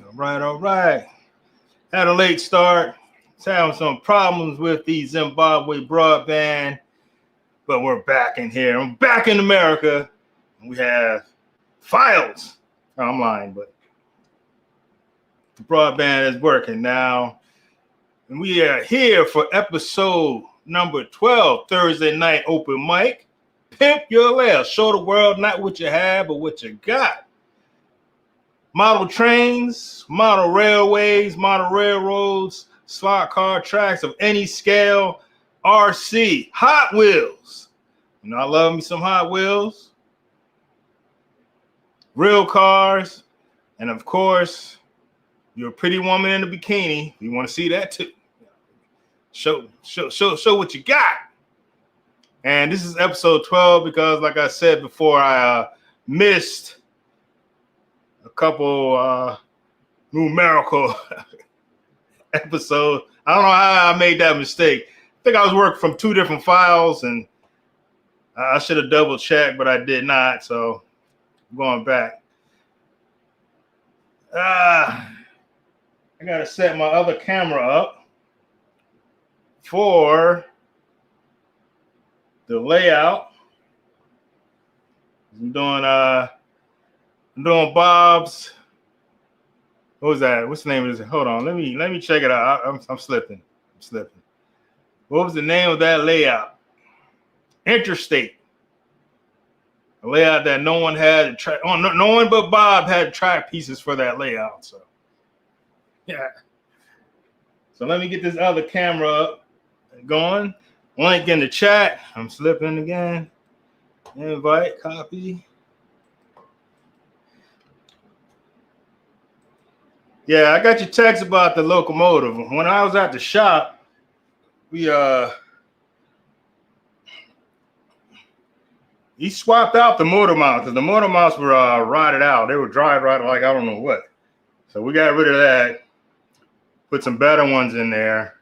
All right. Had a late start. Was having some problems with the Zimbabwe broadband, but we're back in here. I'm back in America. And we have files. Oh, I'm lying, but the broadband is working now. And we are here for episode number 12, Thursday night open mic. Pimp your lair. Show the world not what you have, but what you got. Model trains, model railways, model railroads, slot car tracks of any scale, RC, Hot Wheels. You know, I love me some Hot Wheels. Real cars. And of course, you're a pretty woman in a bikini. You want to see that too. Show what you got. And this is episode 12 because, like I said before, I missed a couple numerical episodes. I don't know how I made that mistake. I think I was working from two different files, and I should have double checked, but I did not. So I'm going back. I got to set my other camera up for the layout. I'm doing Bob's. What was that? What's the name of this? Hold on. Let me check it out. I'm slipping. What was the name of that layout? Interstate. A layout that no one had. No one but Bob had track pieces for that layout. So, yeah. So let me get this other camera up and going. Link in the chat. I'm slipping again. Invite, copy. Yeah, I got your text about the locomotive. When I was at the shop, he swapped out the motor mounts because the motor mounts were rotted out. They were dried right like I don't know what. So we got rid of that, put some better ones in there.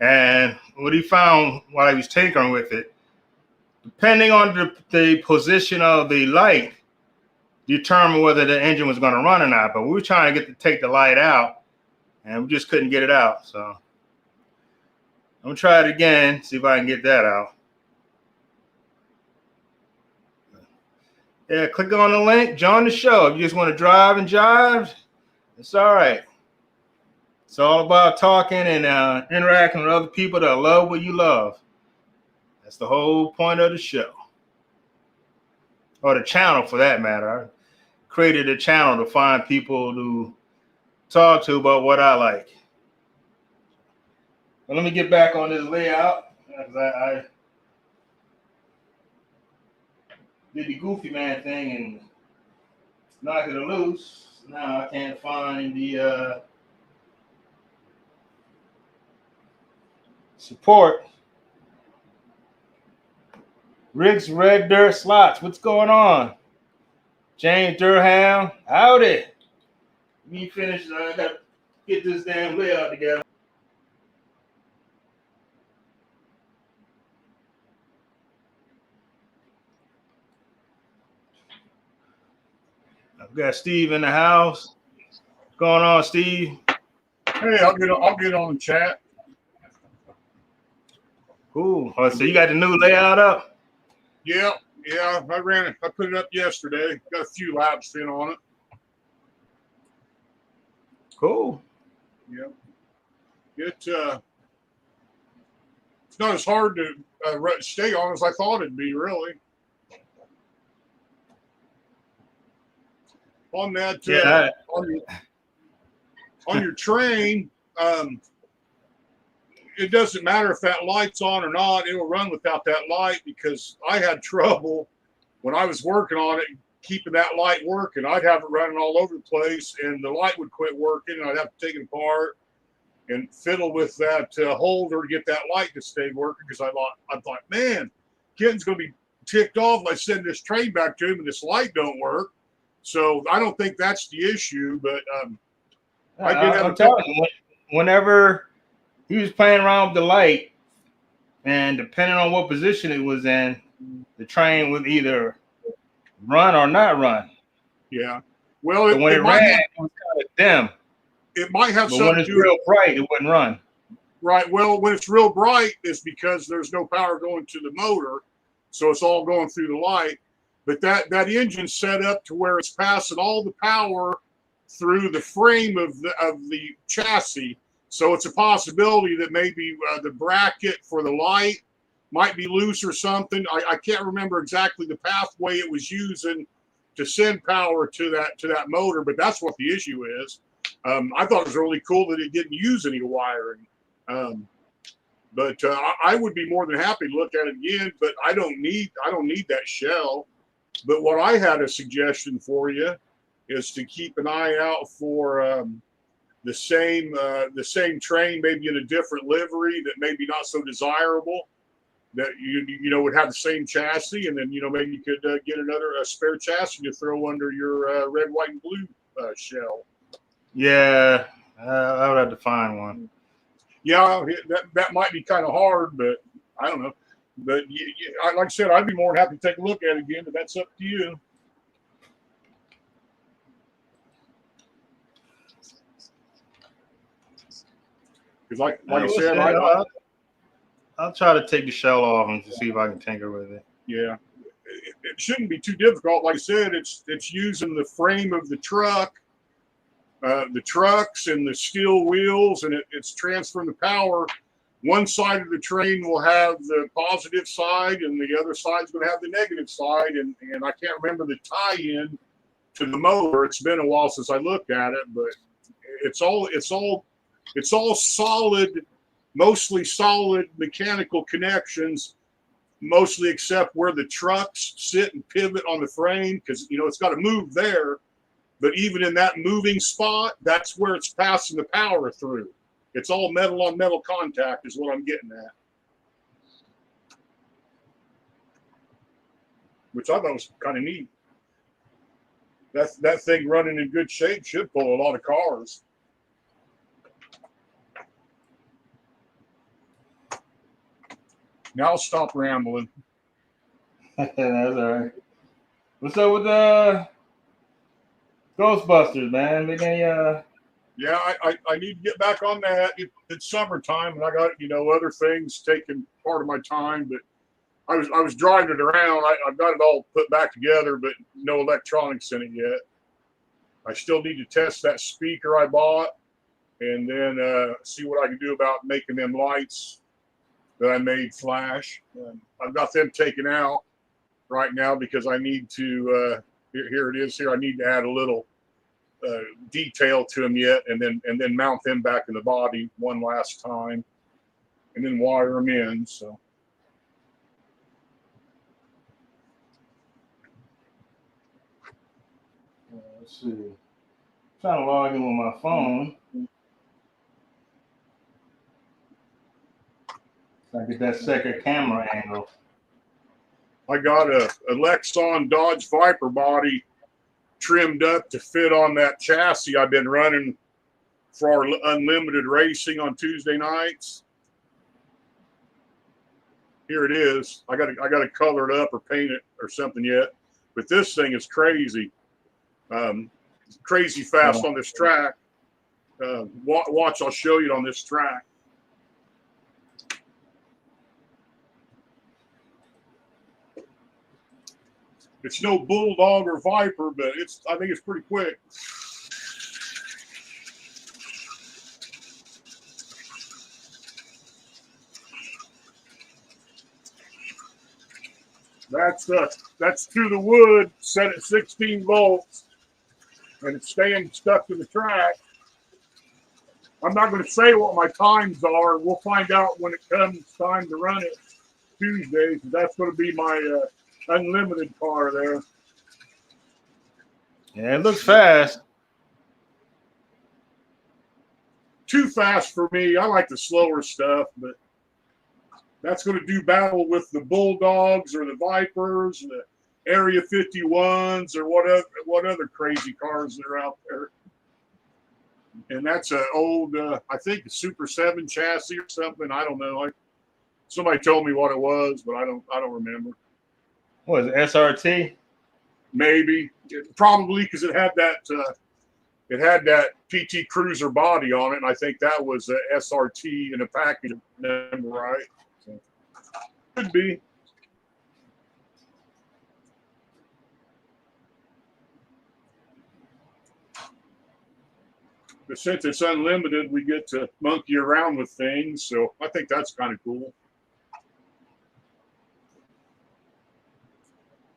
And what he found while he was tinkering with it, depending on the position of the light, determine whether the engine was going to run or not. But we were trying to take the light out, and we just couldn't get it out. So I'm going to try it again, see if I can get that out. Yeah, click on the link, join the show. If you just want to drive and jive, it's all right. It's all about talking and interacting with other people that love what you love. That's the whole point of the show. Or the channel, for that matter. I created a channel to find people to talk to about what I like. But let me get back on this layout. I did the goofy man thing and knocked it loose. Now I can't find the support. Rick's Red Dirt Slots. What's going on? James Durham. Howdy. Me finish. I got to get this damn layout together. I've got Steve in the house. What's going on, Steve? Hey, I'll get on the chat. Cool. Oh, so you got the new layout up? Yeah, I ran it. I put it up yesterday. Got a few laps in on it. Cool. Yeah. It's not as hard to stay on as I thought it'd be, really. On that, on your train, it doesn't matter if that light's on or not. It'll run without that light because I had trouble when I was working on it, keeping that light working. I'd have it running all over the place and the light would quit working and I'd have to take it apart and fiddle with that holder to get that light to stay working because I thought, man, Kenton's going to be ticked off if I send this train back to him and this light don't work. So I don't think that's the issue, but I did have whenever he was playing around with the light, and depending on what position it was in, the train would either run or not run. Yeah. Well, So when it ran, it was kind of dim. It might have But something when it's to do with real bright, it wouldn't run. Right. Well, when it's real bright, it's because there's no power going to the motor, so it's all going through the light. But that engine's set up to where it's passing all the power through the frame of the chassis. So it's a possibility that maybe the bracket for the light might be loose or something. I can't remember exactly the pathway it was using to send power to that motor, but that's what the issue is. I thought it was really cool that it didn't use any wiring. But I would be more than happy to look at it again, but I don't need that shell. But what I had a suggestion for you is to keep an eye out for the same train, maybe in a different livery that maybe not so desirable, that you know would have the same chassis, and then maybe you could get a spare chassis to throw under your red, white, and blue shell. Yeah, I would have to find one. Yeah, that might be kind of hard, but I don't know. But like I said, I'd be more than happy to take a look at it again, but that's up to you. Because like I said, I'll try to take the shell off and see if I can tinker with it. Yeah, it shouldn't be too difficult. Like I said, it's using the frame of the truck, the trucks and the steel wheels, and it's transferring the power. One side of the train will have the positive side, and the other side's going to have the negative side. And I can't remember the tie-in to the motor. It's been a while since I looked at it, but it's all solid, mostly solid mechanical connections, mostly except where the trucks sit and pivot on the frame, because it's got to move there. But even in that moving spot, that's where it's passing the power through. It's all metal on metal contact is what I'm getting at. Which I thought was kind of neat. That thing running in good shape should pull a lot of cars. Now I'll stop rambling. That's all right. What's up with Ghostbusters, man? Yeah, I need to get back on that. It's summertime, and I got other things taking part of my time. But I was driving it around. I've got it all put back together, but no electronics in it yet. I still need to test that speaker I bought, and then see what I can do about making them lights that I made flash. I've got them taken out right now because I need to. Here it is. Here I need to add a little detail to them yet, and then mount them back in the body one last time, and then wire them in. So let's see. I'm trying to log in with my phone. So I get that second camera angle. I got a Lexon Dodge Viper body trimmed up to fit on that chassis I've been running for our unlimited racing on Tuesday nights. Here it is. I got to color it up or paint it or something yet, but this thing is crazy, crazy fast on this track. Watch, I'll show you on this track. It's no Bulldog or Viper, but I think it's pretty quick. That's to the wood, set at 16 volts, and it's staying stuck to the track. I'm not going to say what my times are. We'll find out when it comes time to run it Tuesdays. That's going to be my unlimited car there. Yeah, it looks fast. Too fast for me. I like the slower stuff, but that's going to do battle with the Bulldogs or the Vipers, or the Area 51s, or what other crazy cars that are out there. And that's an old, I think, a Super 7 chassis or something. I don't know. Somebody told me what it was, but I don't remember. What is it, SRT? maybe, probably because it had that PT Cruiser body on it, and I think that was a SRT in a package number, right? So, could be. But since it's unlimited, we get to monkey around with things, so I think that's kind of cool.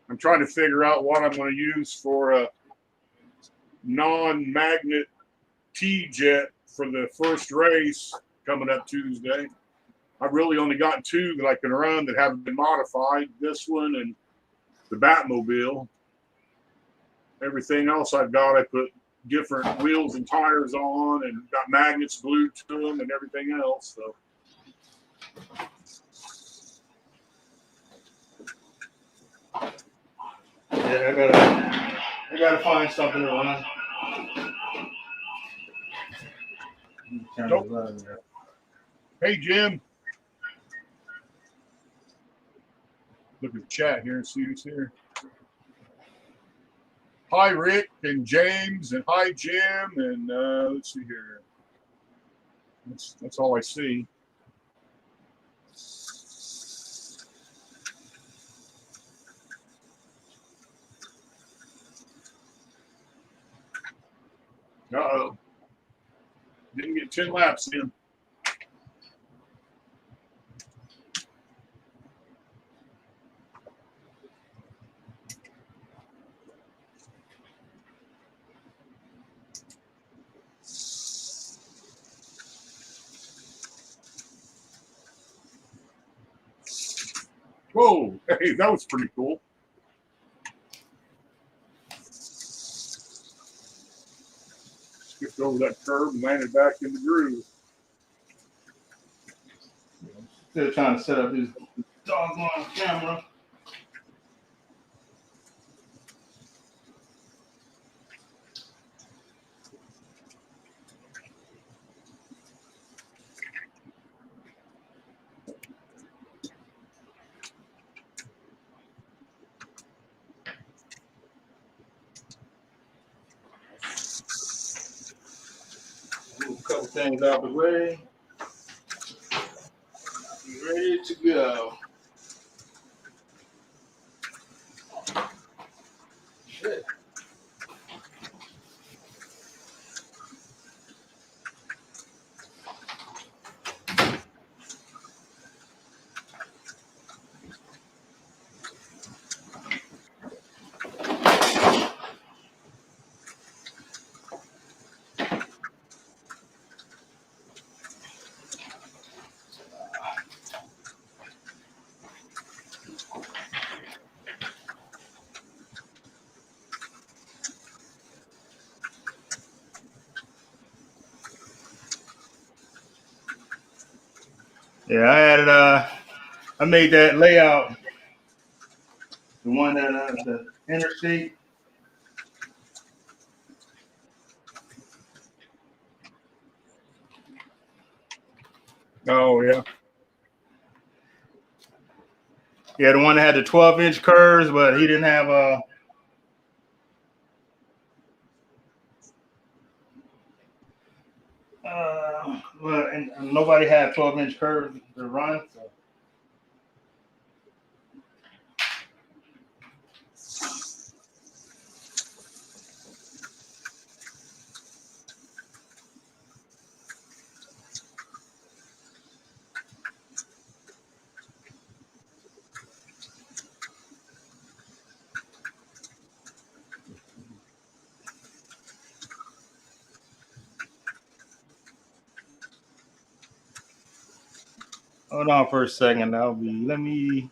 I'm trying to figure out what I'm going to use for a non-magnet T-jet for the first race coming up Tuesday. I've really only got two that I can run that haven't been modified, this one and the Batmobile. Everything else I've got, I put different wheels and tires on and got magnets glued to them and everything else. So. Yeah, I gotta find something to run. Nope. Hey, Jim. Look at the chat here and see who's here. Hi, Rick and James, and hi, Jim, and let's see here. That's all I see. Uh-oh. Didn't get 10 laps in. Whoa, hey, that was pretty cool. Skipped over that curb and landed back in the groove. Still trying to set up his doggone camera. Move a couple things out the way. Ready to go. Shit. Yeah, I added I made that layout, the one that the interstate. Oh, yeah. Yeah, the one that had the 12-inch curves, but he didn't have well, and nobody had 12-inch curves to run. So. Hold on for a second. Let me.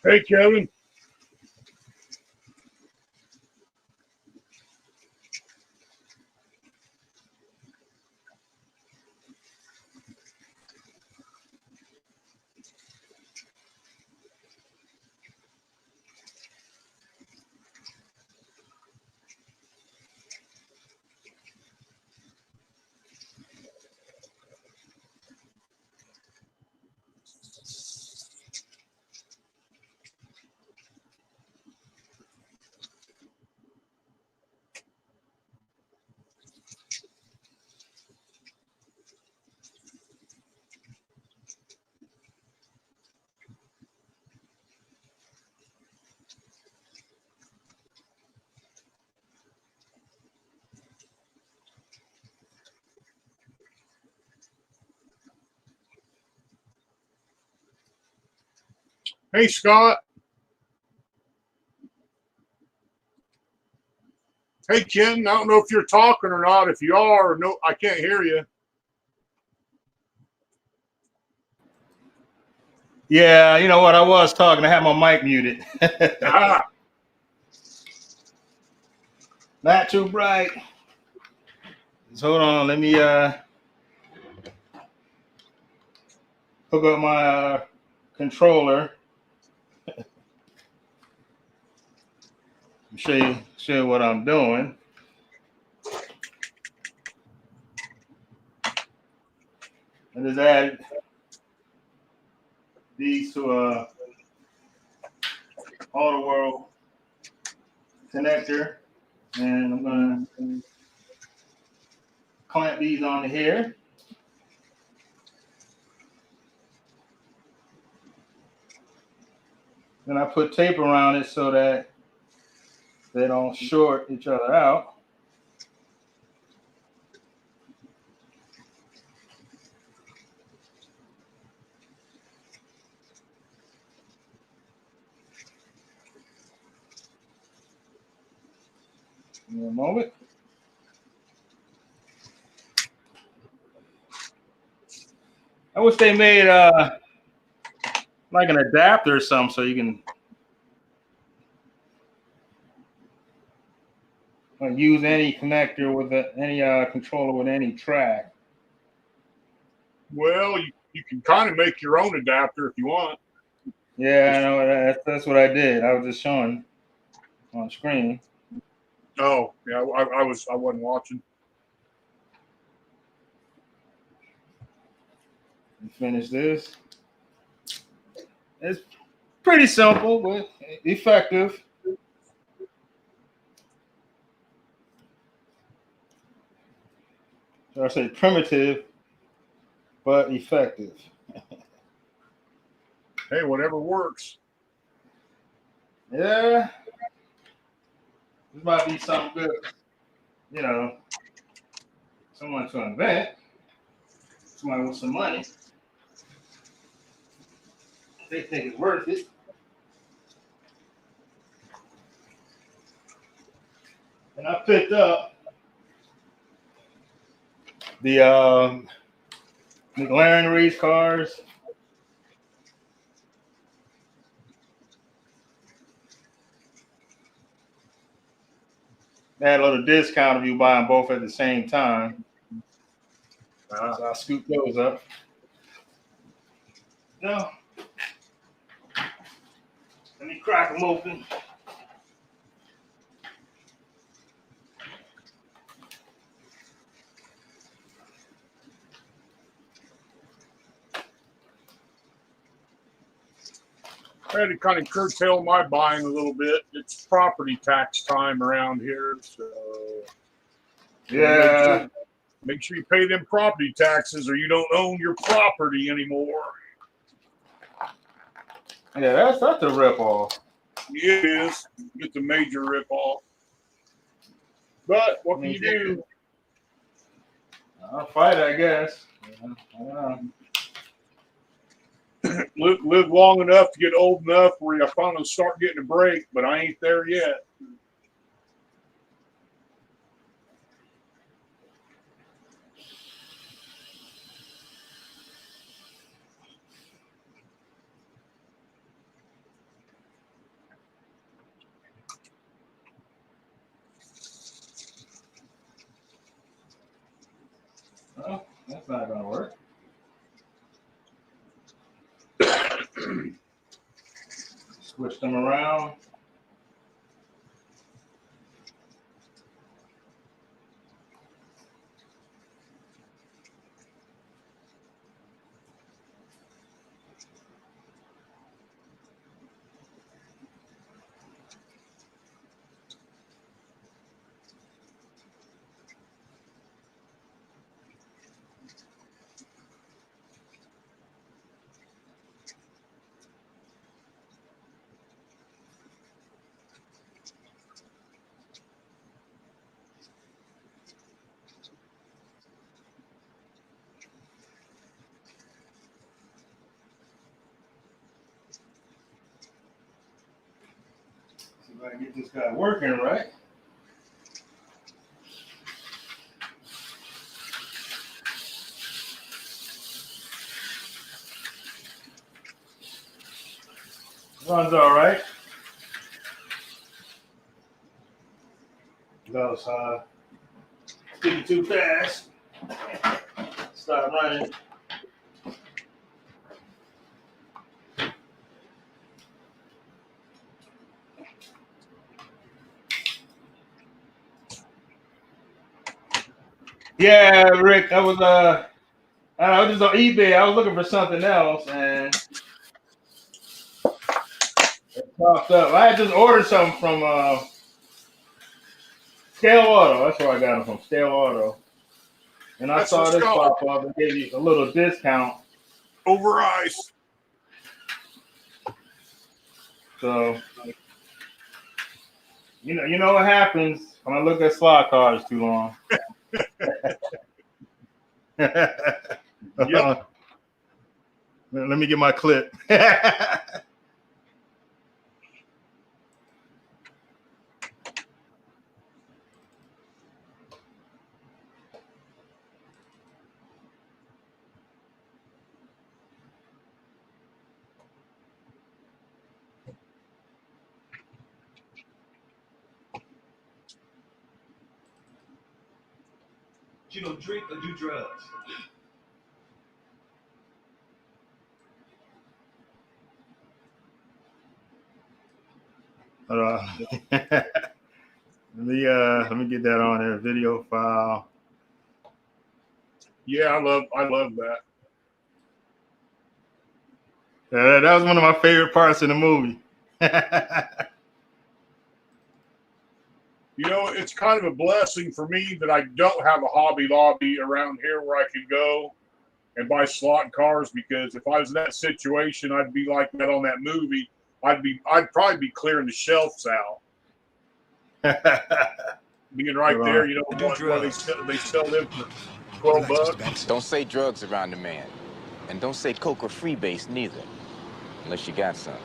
Hey, Kevin. Hey, Scott. Hey, Ken. I don't know if you're talking or not. If you are, no, I can't hear you. Yeah, you know what? I was talking. I had my mic muted. Ah, Not too bright. Just hold on. Let me hook up my controller. Show you what I'm doing. I just add these to a auto world connector, and I'm gonna clamp these onto here. Then I put tape around it so that they don't short each other out. In a moment. I wish they made like an adapter or something so you can use any connector with any controller with any track. well, you can kind of make your own adapter if you want. Yeah, I know that's what I did. I was just showing on screen. Oh, yeah, I wasn't watching. Finish this. It's pretty simple but effective. So I say primitive but effective. Hey, whatever works. Yeah, this might be something good. You know, someone to invent. Somebody with some money. They think it's worth it. And I picked up the McLaren race cars. They had a little discount if you buy them both at the same time. So I scooped those up. No. Let me crack them open. I had to kind of curtail my buying a little bit. It's property tax time around here, so Yeah. make sure you pay them property taxes, or you don't own your property anymore. Yeah, that's a ripoff. It is. It's a major ripoff. But what can you do? I'll fight, I guess. Live long enough to get old enough where you finally start getting a break, but I ain't there yet. Well, that's not gonna work. Switch them around. See if I can get this guy working right. Runs all right. Goes speaking too fast. Stop running. Yeah, Rick, I was just on eBay. I was looking for something else and it popped up. I had just ordered something from Scale Auto. That's where I got them from, Scale Auto. And I saw this pop up and gave you a little discount. Over ice. So you know what happens when I look at slot cars too long. Yep. Let me get my clip. You don't drink or do drugs. Let me get that on there. Video file. Yeah, I love that. That was one of my favorite parts in the movie. You know, it's kind of a blessing for me that I don't have a Hobby Lobby around here where I could go and buy slot cars, because if I was in that situation, I'd be like that on that movie. I'd probably be clearing the shelves out. Being right there, you know, why they sell them for $12. Don't say drugs around the man. And don't say coke or freebase neither. Unless you got some.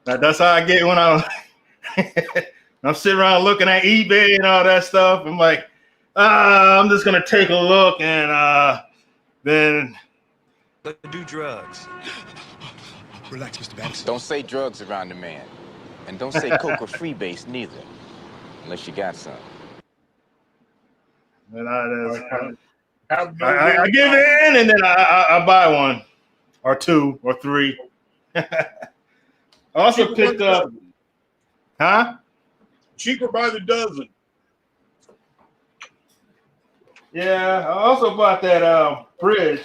That's how I get when I'm sitting around looking at eBay and all that stuff. I'm like, I'm just gonna take a look and then Do drugs. Relax, Mr. Banks. Don't say drugs around the man. And don't say coke or freebase neither. Unless you got some. And I give in and then I buy one or two or three. I also picked up, cheaper by the dozen. Yeah, I also bought that fridge.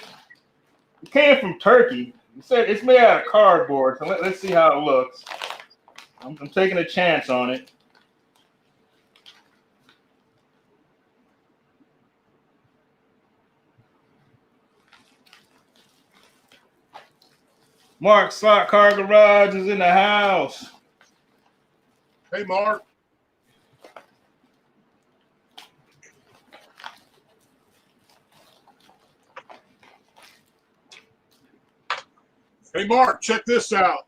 It came from Turkey. It said it's made out of cardboard, so let's see how it looks. I'm taking a chance on it. Mark Slot Car Garage is in the house. Hey, Mark. Hey, Mark, check this out.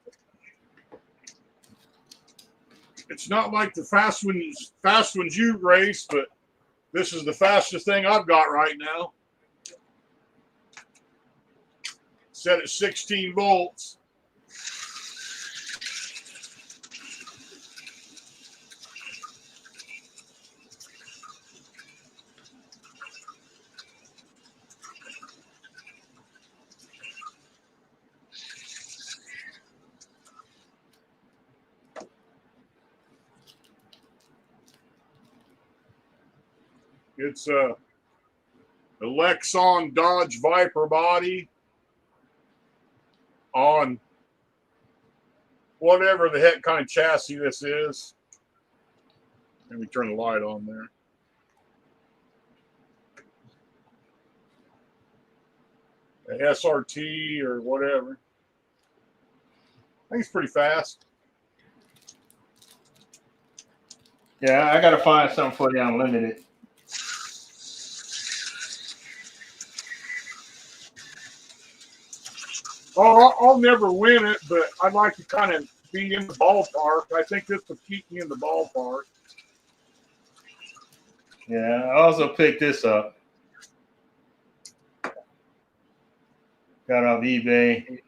It's not like the fast ones you race, but this is the fastest thing I've got right now. Set at 16 volts. It's a Lexon Dodge Viper body on whatever the heck kind of chassis this is. Let me turn the light on there. A SRT or whatever. I think it's pretty fast. Yeah, I gotta find something for the unlimited. Oh, I'll never win it, but I'd like to kind of be in the ballpark. I think this will keep me in the ballpark. Yeah, I also picked this up. Got off eBay.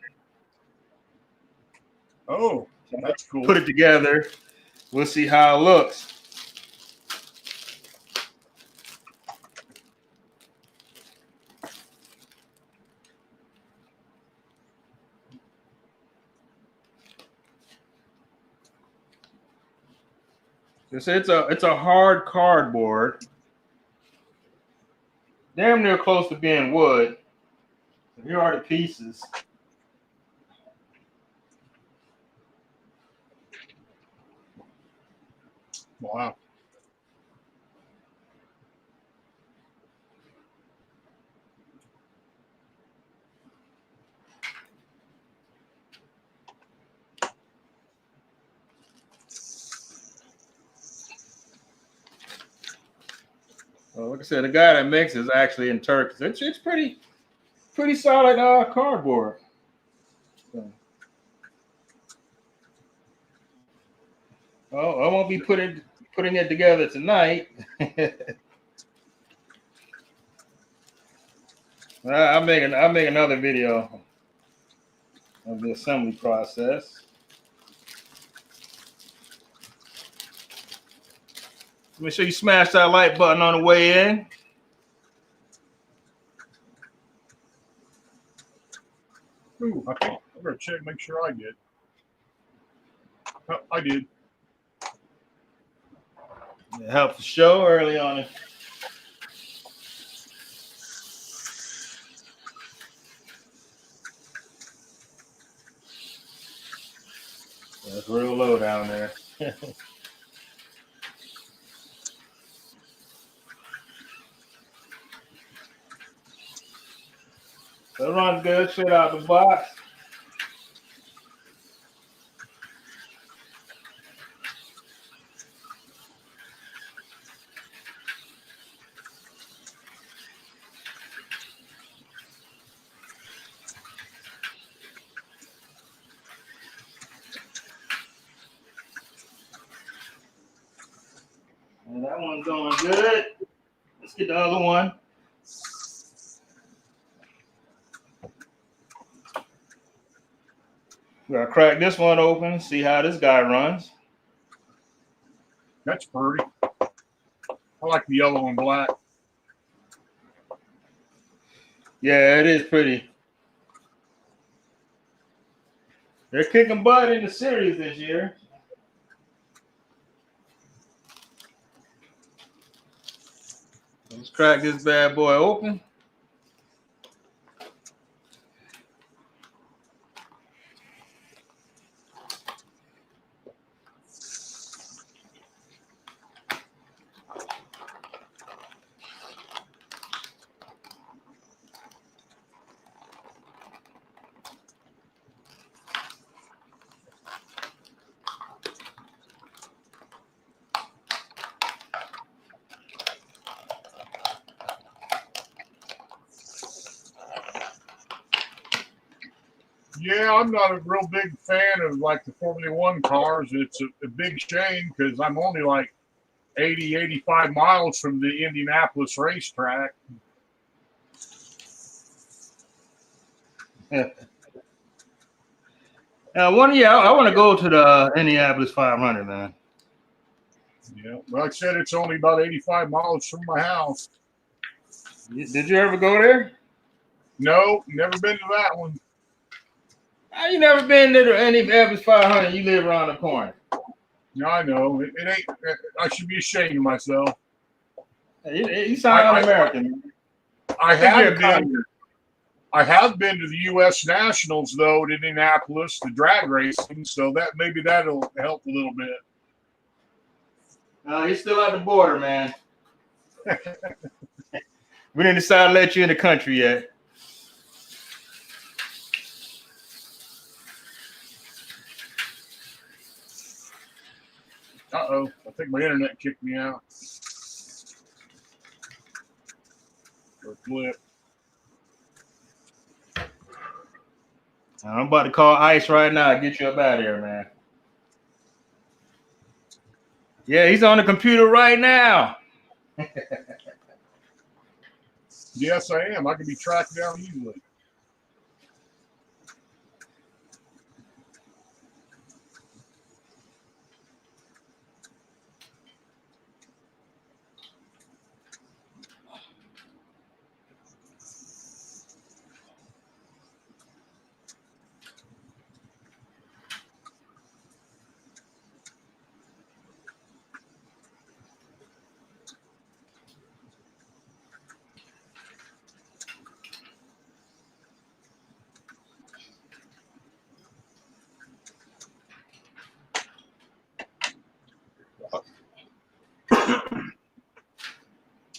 Oh, that's cool. Put it together. We'll see how it looks. It's a hard cardboard. Damn near close to being wood. Here are the pieces. Wow. Well, like I said, the guy that makes it is actually in Turkey. It's pretty solid cardboard. So. Oh, I won't be putting it together tonight. I'll make another video of the assembly process. Make sure you smash that like button on the way in. Ooh, okay. I'm gonna check, make sure I get. Oh, I did. It helps the show early on. It's real low down there. That runs good, straight out the box. And that one's going good. Let's get the other one. We gotta crack this one open, see how this guy runs. That's pretty. I like the yellow and black. Yeah, it is pretty. They're kicking butt in the series this year. Let's crack this bad boy open. Yeah, I'm not a real big fan of like the Formula One cars. It's a big shame because I'm only like 80, 85 miles from the Indianapolis racetrack. Yeah. I want to go to the Indianapolis 500, man. Yeah, like I said, it's only about 85 miles from my house. Did you ever go there? No, never been to that one. How you never been to the Indianapolis 500? You live around the corner. Yeah, I know. It ain't. I should be ashamed of myself. You sound un-American. I have been to the U.S. Nationals though at Indianapolis, the drag racing, so that maybe that'll help a little bit. He's still at the border, man. We didn't decide to let you in the country yet. Uh-oh, I think my internet kicked me out. Or flip. I'm about to call ICE right now to get you up out of here, man. Yeah, he's on the computer right now. Yes, I am. I can be tracked down easily.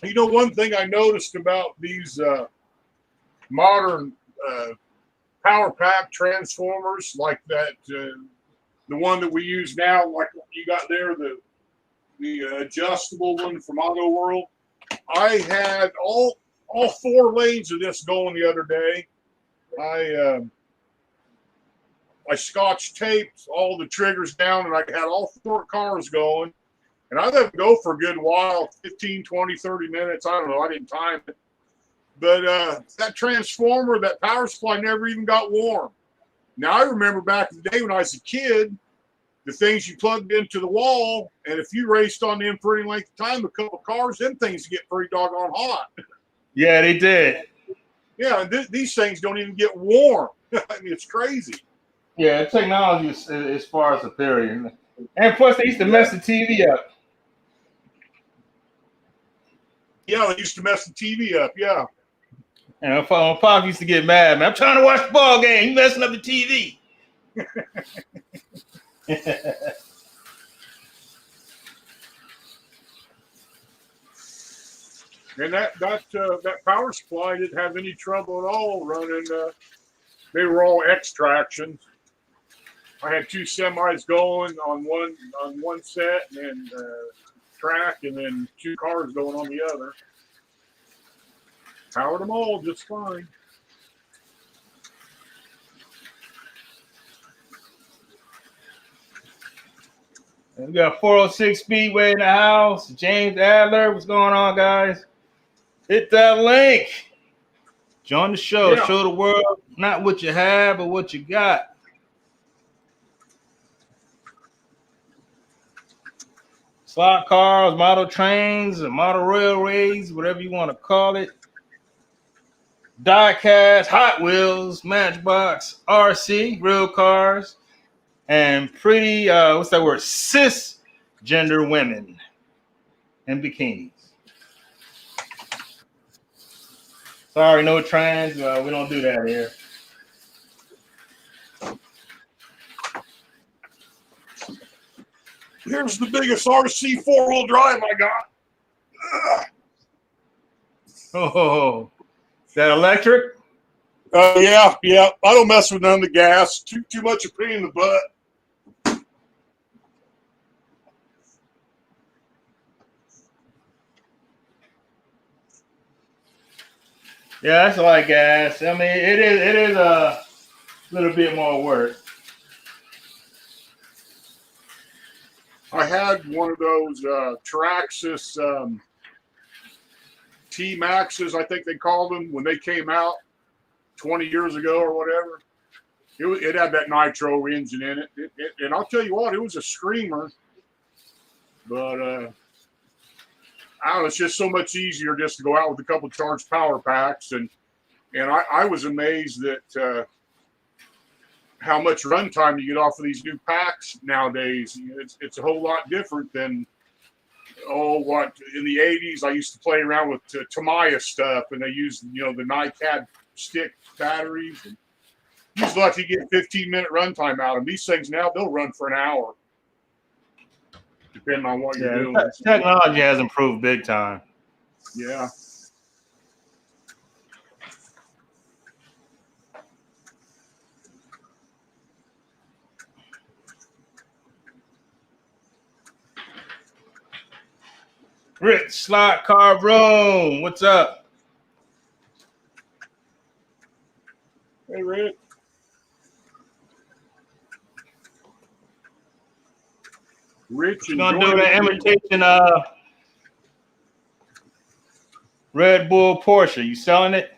You know, one thing I noticed about these modern power pack transformers, like that, the one that we use now, like you got there, the adjustable one from Auto World. I had all 4 lanes of this going the other day. I scotch taped all the triggers down, and I had all 4 cars going. And I let them go for a good while, 15, 20, 30 minutes. I don't know. I didn't time it. But that transformer, that power supply never even got warm. Now, I remember back in the day when I was a kid, the things you plugged into the wall, and if you raced on them for any length of time, a couple of cars, them things get pretty doggone hot. Yeah, they did. Yeah, these things don't even get warm. I mean, it's crazy. Yeah, the technology is far superior. And plus, they used to mess the TV up. Yeah, they used to mess the TV up, yeah. And Pop used to get mad, man. I'm trying to watch the ball game. You messing up the TV. And that power supply didn't have any trouble at all running. They were all extractions. I had 2 semis going on one set, and track, and then 2 cars going on the other. Powered them all just fine. And we got 406 Speedway in the house. James Adler, what's going on, guys? Hit that link. Join the show. Yeah. Show the world not what you have, but what you got. Slot cars, model trains, or model railways, whatever you want to call it. Diecast, Hot Wheels, Matchbox, RC, real cars, and pretty, what's that word? Cisgender women in bikinis. Sorry, no trans. We don't do that here. Here's the biggest RC 4-wheel drive I got. Ugh. Oh, is that electric? Yeah. I don't mess with none of the gas. Too much of a pain in the butt. Yeah, that's a lot of gas. I mean, it is a little bit more work. I had one of those Traxxas T-Maxes, I think they called them, when they came out 20 years ago or whatever. It had that nitro engine in it. And I'll tell you what, it was a screamer. But I don't know, it's just so much easier just to go out with a couple of charged power packs. And I was amazed that how much runtime you get off of these new packs nowadays. It's a whole lot different than what in the 80s I used to play around with Tamiya stuff, and they used the NiCad stick batteries, and usually let you get 15-minute runtime out of them. These things now they'll run for an hour, depending on what you're doing. Technology has improved big time. Yeah. Rich Slot Car Room, what's up? Hey, Rick. Rich, you're gonna do the imitation Red Bull Porsche. You selling it?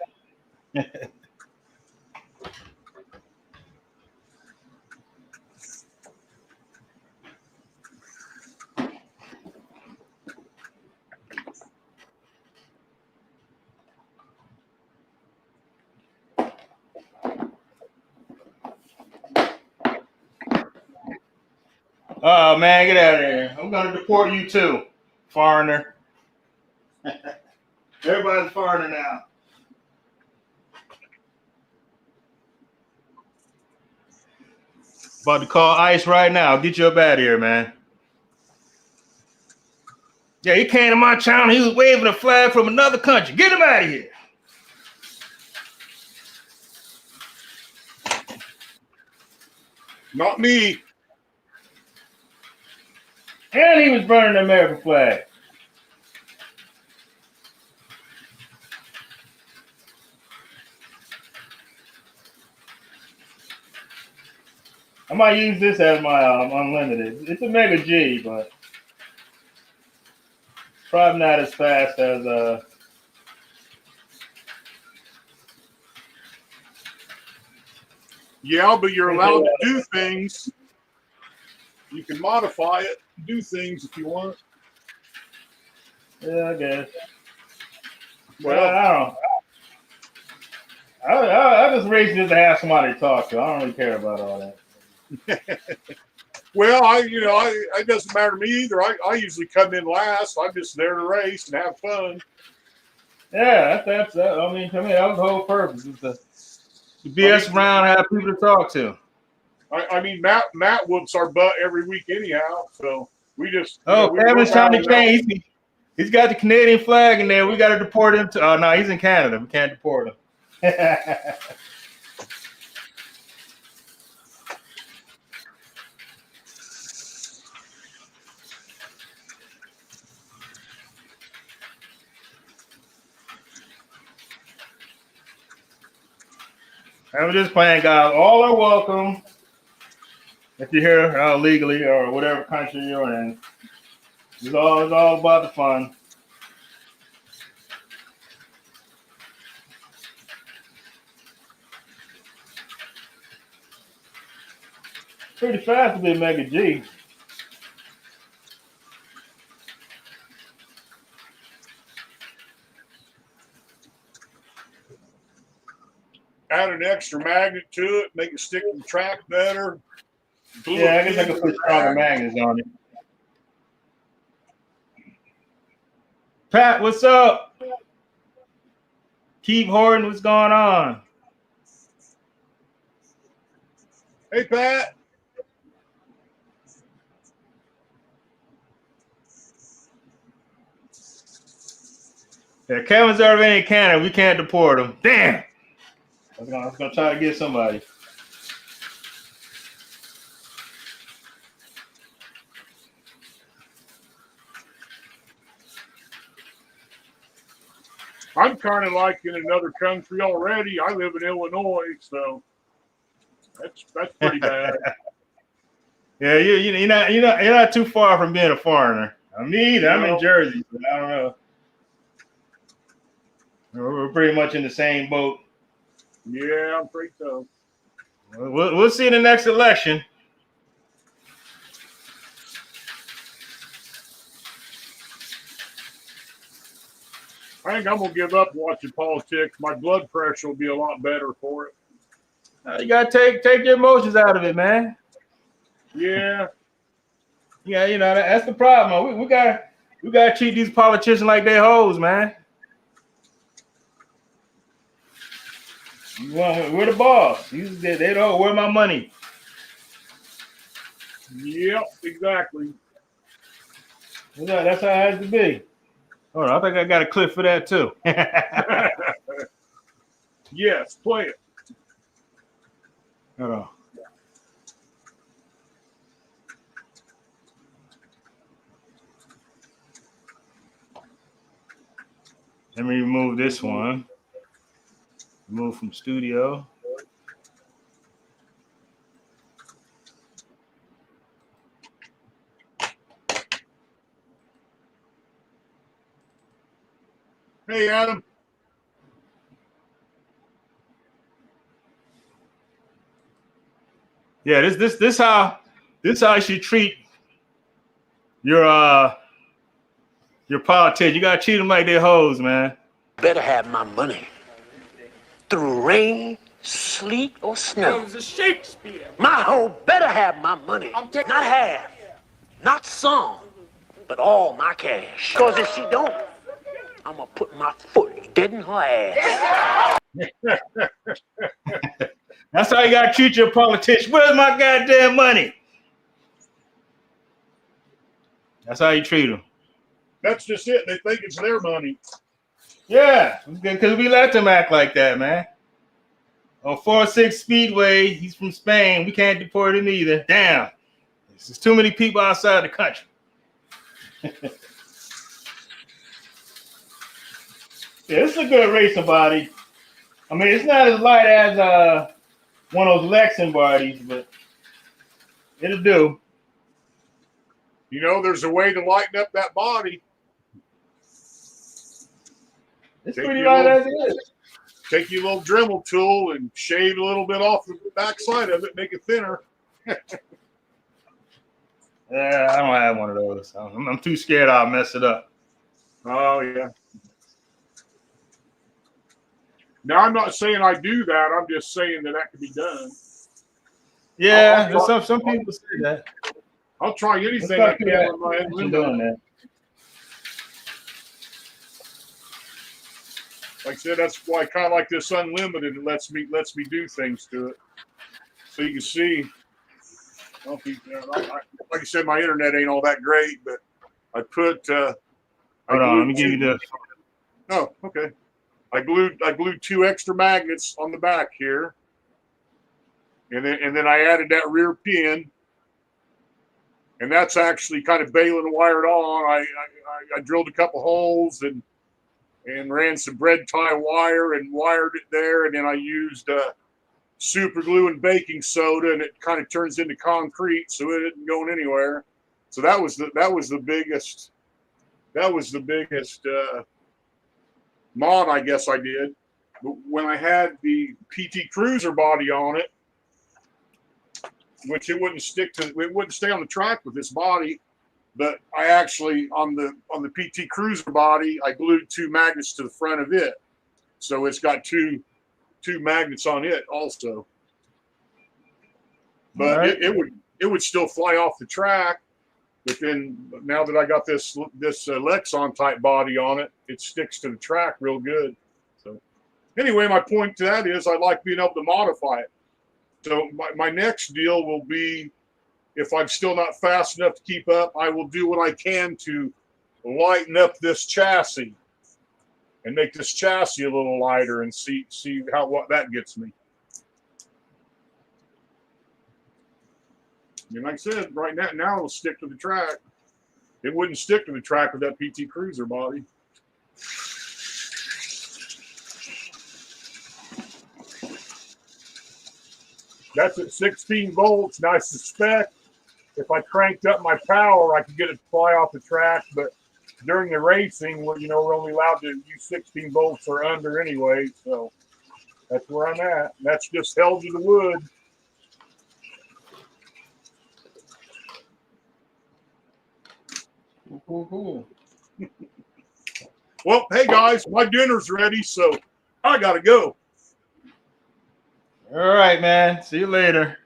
Oh man, get out of here. I'm gonna deport you too, foreigner. Everybody's a foreigner now. About to call ICE right now. Get you up out of here, man. Yeah, he came to my town. He was waving a flag from another country. Get him out of here. Not me. And he was burning the American flag. I might use this as my unlimited. It's a Mega G, but probably not as fast as Yeah, but you're allowed to do things. You can modify it, do things if you want. Yeah, I guess. Well, I don't know. I just raised just to have somebody to talk to. I don't really care about all that. Well, it doesn't matter to me either. I usually come in last. I'm just there to race and have fun. Yeah, that's I mean, to me, that was the whole purpose. Is to BS around, have people to talk to. I mean, Matt whoops our butt every week anyhow. So we just. Kevin's trying to change. He's got the Canadian flag in there. We got to deport him to. Oh no, he's in Canada. We can't deport him. I'm just playing, guys. All are welcome. If you're here legally or whatever country you're in, it's all about the fun. Pretty fast to be a Mega G. Add an extra magnet to it, make it stick to the track better. Yeah, I guess I can put stronger magnets on it. Pat, what's up? Keith Horton, what's going on? Hey, Pat. Yeah, Kevin's already in Canada. We can't deport him. Damn. I was gonna try to get somebody. I'm kind of like in another country already. I live in Illinois, so that's pretty bad. Yeah, you're not too far from being a foreigner. Me either. I'm in Jersey, but I don't know. We're pretty much in the same boat. Yeah, I'm pretty tough. We'll see in the next election. I think I'm gonna give up watching politics. My blood pressure will be a lot better for it. You gotta take your emotions out of it, man. Yeah. Yeah, that's the problem. We got We gotta treat these politicians like they hoes, man. We're the boss. They don't. Where my money? Yep, exactly. That's how it has to be. Hold on, I think I got a clip for that too. Yes, play it. Hold on. Let me remove this one. Remove from studio. Hey, Adam. Yeah, this how you should treat your politicians. You gotta treat them like they're hoes, man. Better have my money. Through rain, sleet, or snow. It was Shakespeare. My hoe better have my money. Not half, not some, but all my cash. Because if she don't, I'm going to put my foot dead in her ass. That's how you gotta treat your politician. Where's my goddamn money? That's how you treat them. That's just it. They think it's their money. Yeah, because we let them act like that, man. On 406 Speedway, he's from Spain. We can't deport him either. Damn. There's too many people outside the country. Yeah, this is a good racing body. I mean, it's not as light as one of those Lexan bodies, but it'll do. You know, there's a way to lighten up that body. It's pretty light as it is. Take your little Dremel tool and shave a little bit off the back side of it, make it thinner. Yeah, I don't have one of those. I'm too scared I'll mess it up. Oh, yeah. Now, I'm not saying I do that. I'm just saying that can be done. Yeah, some people say that. I'll try anything I can on my end window. Like I said, that's why I kind of like this unlimited. It lets me do things to it, so you can see. Like I said, my internet ain't all that great, but I put. Hold on, let me give you this. Oh, okay. I glued 2 extra magnets on the back here, and then I added that rear pin, and that's actually kind of baling wired on. I drilled a couple holes and ran some bread tie wire and wired it there, and then I used super glue and baking soda, and it kind of turns into concrete, so it isn't going anywhere. So that was the biggest mod I guess I did. But when I had the PT Cruiser body on it, which it wouldn't stay on the track with this body. But I actually, on the PT Cruiser body, I glued 2 magnets to the front of it. So it's got two magnets on it also. But right. it would still fly off the track. But then now that I got this Lexan type body on it, it sticks to the track real good. So anyway, my point to that is I like being able to modify it. So my next deal will be, if I'm still not fast enough to keep up, I will do what I can to lighten up this chassis and make this chassis a little lighter and see what that gets me. And like I said, right now it'll stick to the track. It wouldn't stick to the track with that PT Cruiser body. That's at 16 volts, and I suspect if I cranked up my power, I could get it to fly off the track. But during the racing, we're only allowed to use 16 volts or under anyway. So that's where I'm at. That's just held to the wood. Cool. Well, hey guys, my dinner's ready, so I gotta go. All right, man. See you later.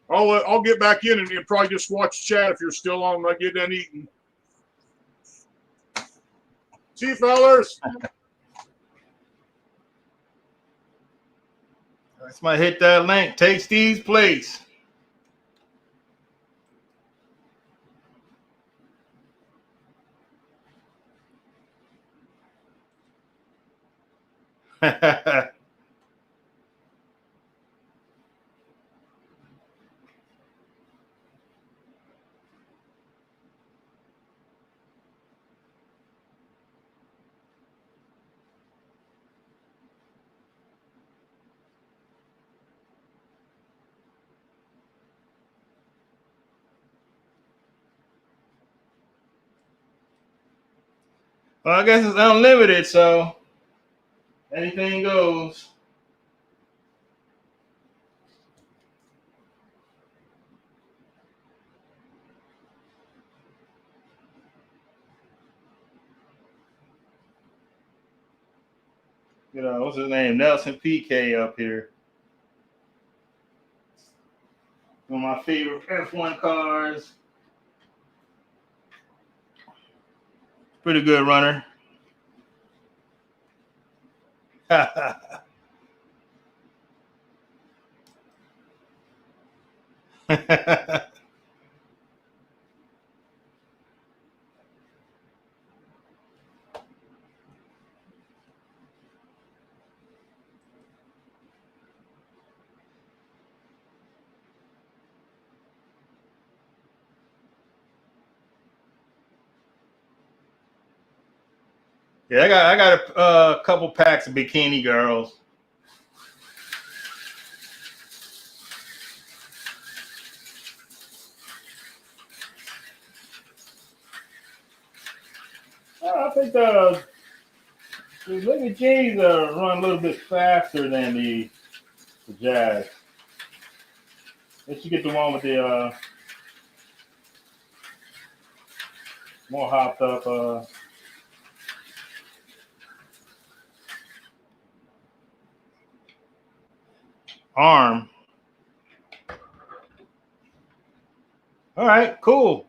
I'll get back in and probably just watch chat if you're still on when I get done eating. See you, fellas. Let's might hit that link. Take Steve's place. Well, I guess it's unlimited, so anything goes. You know, what's his name? Nelson PK up here. One of my favorite F1 cars. Pretty good runner. Yeah, I got a couple packs of bikini girls. I think the Lady G's run a little bit faster than the Jazz. Let's you get the one with the more hopped up arm. All right, cool.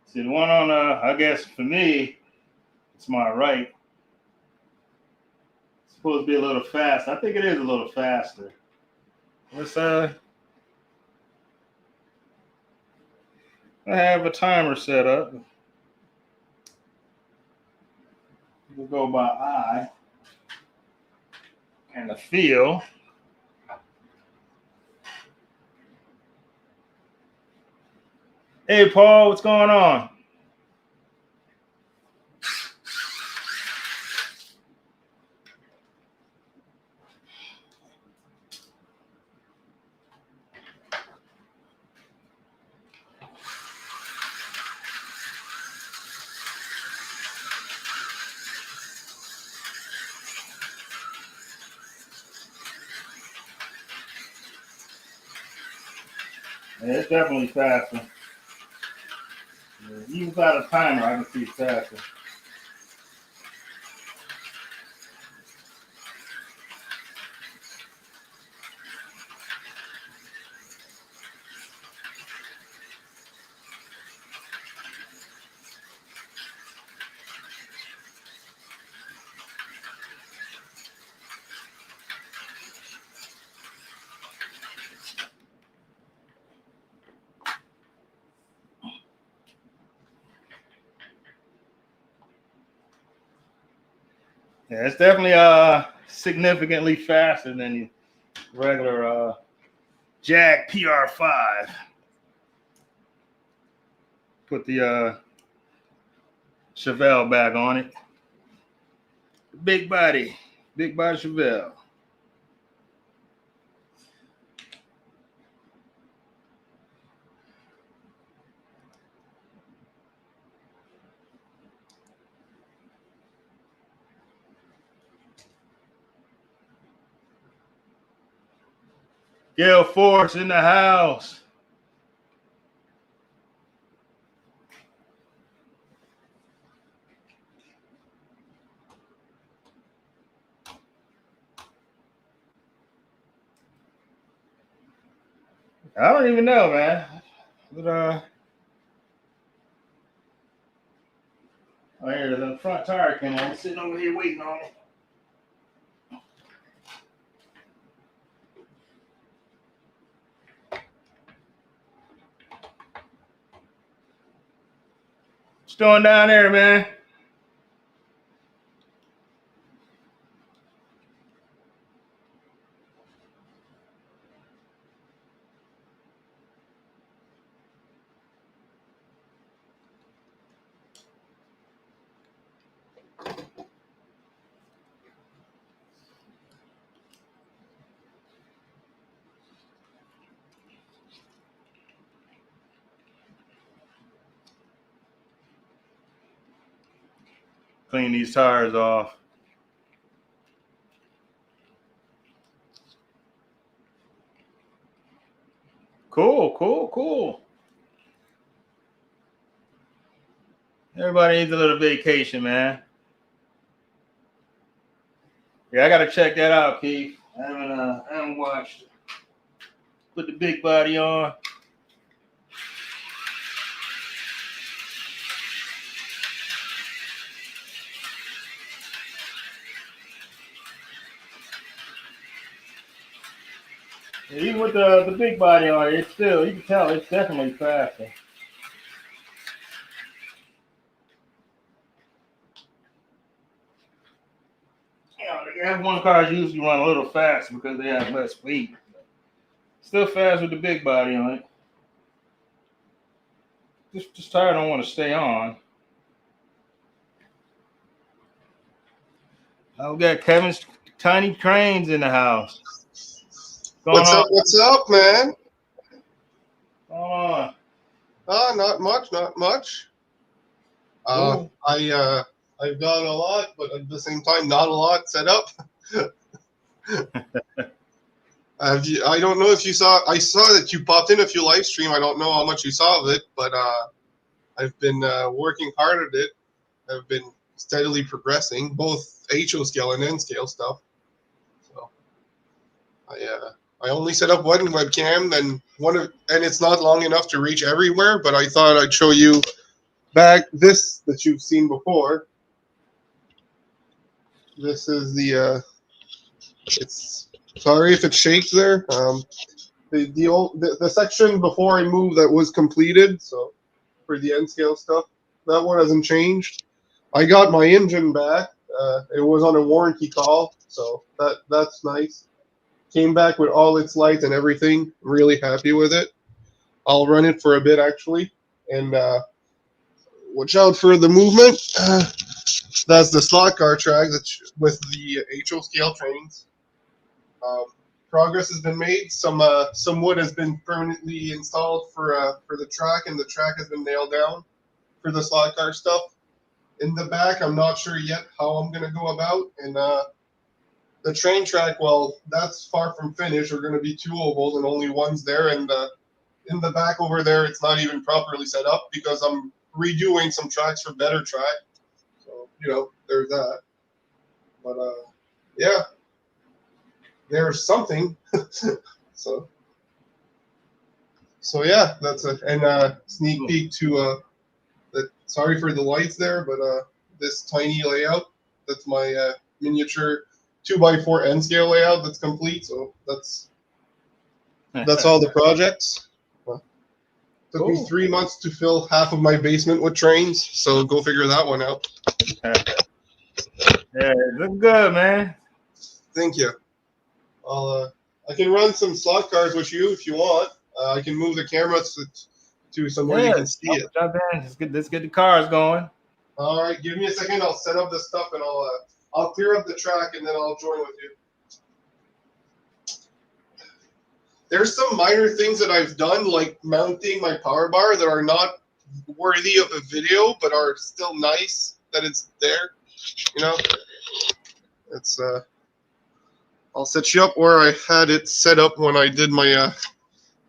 See the one on I guess for me, it's my right. It's supposed to be a little fast. I think it is a little faster. Let's I have a timer set up. We'll go by eye and the feel. Hey Paul, what's going on? Yeah, it's definitely faster. Yeah, even without a timer, I can see it's faster. Yeah, it's definitely significantly faster than the regular Jag PR5. Put the Chevelle back on it. Big body Chevelle. Gail Force in the house. I don't even know, man. But oh, here the front tire came on. I'm sitting over here waiting on it. What's going down there, man? Clean these tires off. Cool. Everybody needs a little vacation, man. Yeah, I gotta check that out, Keith. I haven't watched it. Put the big body on. Yeah, even with the big body on it, it's still, you can tell it's definitely faster. Yeah, F1 cars usually run a little faster because they have less weight. Still fast with the big body on it. This tire don't want to stay on. We got Kevin's Tiny Cranes in the house. What's up, man? Going on? Not much. I've got a lot, but at the same time, not a lot set up. I don't know if you saw. I saw that you popped in a few live stream. I don't know how much you saw of it, but I've been working hard at it. I've been steadily progressing, both HO scale and N scale stuff. So I only set up one webcam, and it's not long enough to reach everywhere. But I thought I'd show you back this that you've seen before. This is the. It's sorry if it shakes there. The section before I moved that was completed. So for the N scale stuff, that one hasn't changed. I got my engine back. It was on a warranty call, so that's nice. Came back with all its lights and everything. Really happy with it. I'll run it for a bit actually, and watch out for the movement. That's the slot car track with the HO scale trains. Progress has been made. Some wood has been permanently installed for the track, and the track has been nailed down for the slot car stuff. In the back, I'm not sure yet how I'm gonna go about, and the train track, well, that's far from finished. We're gonna be 2 ovals and only one's there, and in the back over there, it's not even properly set up because I'm redoing some tracks for better track. So there's that. But yeah, there's something. so yeah, that's it. And sneak peek to sorry for the lights there, but this tiny layout, that's my miniature 2x4 N scale layout that's complete. So that's all the projects. Took me 3 months to fill half of my basement with trains, so go figure that one out. Yeah, look good, man. Thank you. I can run some slot cars with you if you want. I can move the camera to somewhere you can see it. Jump in. Let's get the cars going. All right, give me a second. I'll set up the stuff and I'll clear up the track and then I'll join with you. There's some minor things that I've done, like mounting my power bar, that are not worthy of a video, but are still nice that it's there. You know, it's I'll set you up where I had it set up when I did my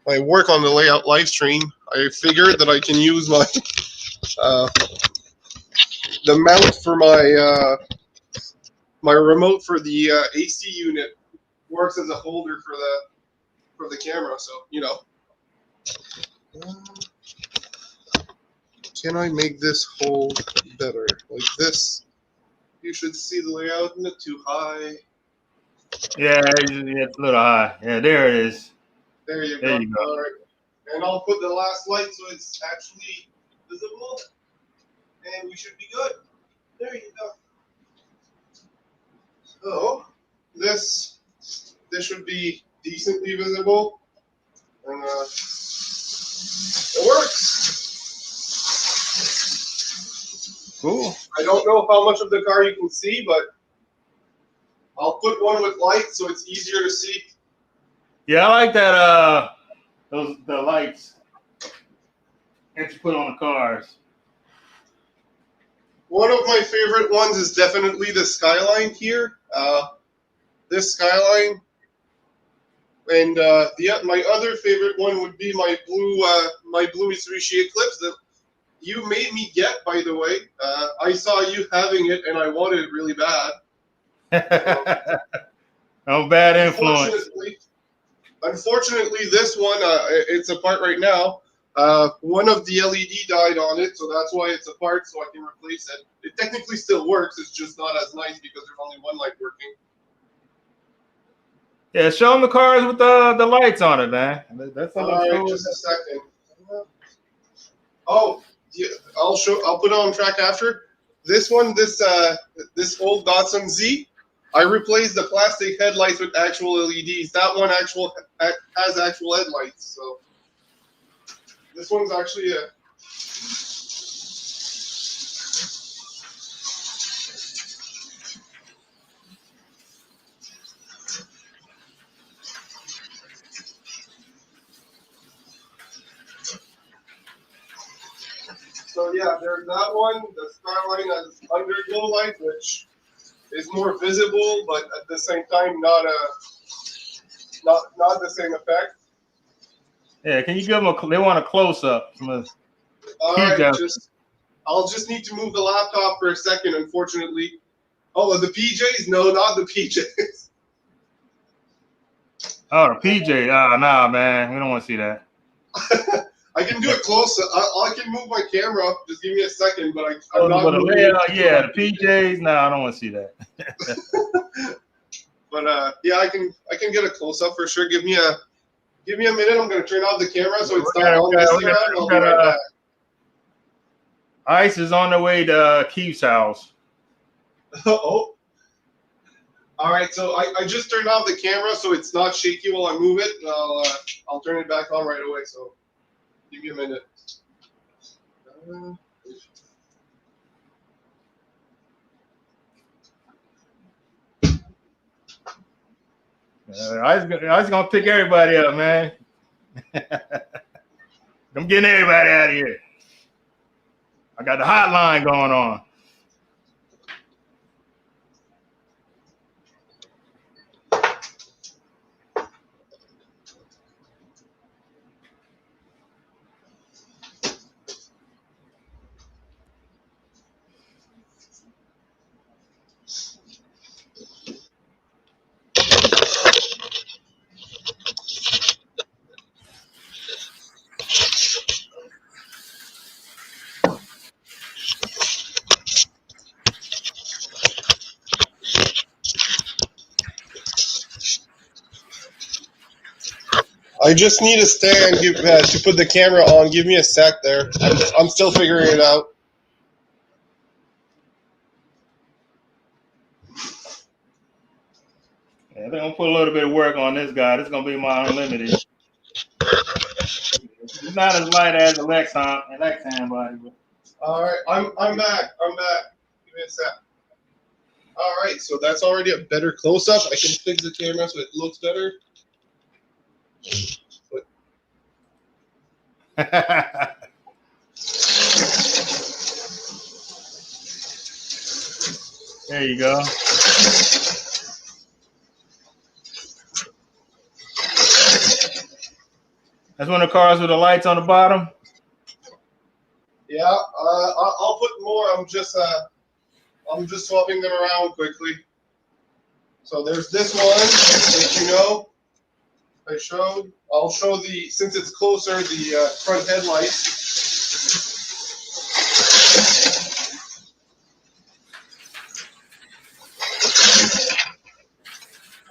my work on the layout live stream. I figured that I can use my the mount for my my remote for the AC unit works as a holder for the camera. So you know, can I make this hold better like this? You should see the layout. Isn't it too high? Yeah, it's a little high. Yeah, there it is. There you There go. you go. All right. And I'll put the last light so it's actually visible. And we should be good. There you go. So this should be decently visible. And it works. Cool. I don't know how much of the car you can see, but I'll put one with light so it's easier to see. Yeah, I like that. The lights that you put on the cars. One of my favorite ones is definitely the Skyline here. This Skyline, and my other favorite one would be my blue Mitsubishi Eclipse that you made me get. By the way, I saw you having it and I wanted it really bad. No bad influence. Unfortunately, this one it's apart right now. One of the LED died on it, so that's why it's apart. So I can replace it. It technically still works. It's just not as nice because there's only one light working. Yeah, show them the cars with the lights on it, man. That's all right. Just a second. Oh, yeah, I'll put it on track after. This one, this old Datsun Z, I replaced the plastic headlights with actual LEDs. That one has actual headlights. So this one's actually a. So yeah, there's that one. The Skyline has underglow light, which is more visible, but at the same time not the same effect. Yeah, can you give them they want a close up? All right, I'll just need to move the laptop for a second. Unfortunately, oh, the PJs? No, not the PJs. Oh, the PJ. Nah, man, we don't want to see that. I can do it close. I can move my camera. Just give me a second, but I'm not moving. Yeah, the PJs. Nah, I don't want to see that. But yeah, I can get a close up for sure. Give me a minute. I'm gonna turn off the camera so it's not on this around. I'll be right back. Ice is on the way to Keith's house. Oh. All right, so I just turned off the camera so it's not shaky while I move it. I'll turn it back on right away. So give me a minute. I was gonna pick everybody up, man. I'm getting everybody out of here. I got the hotline going on. I just need a stand to put the camera on. Give me a sec there. I'm still figuring it out. Yeah, they're gonna put a little bit of work on this guy. This is gonna be my unlimited. It's not as light as the Lexan body. But... All right, I'm back. Give me a sec. All right, so that's already a better close-up. I can fix the camera so it looks better. There you go. That's one of the cars with the lights on the bottom. Yeah, I'll put more. I'm just swapping them around quickly. So there's this one that you know I showed. I'll show the, since it's closer, the front headlights.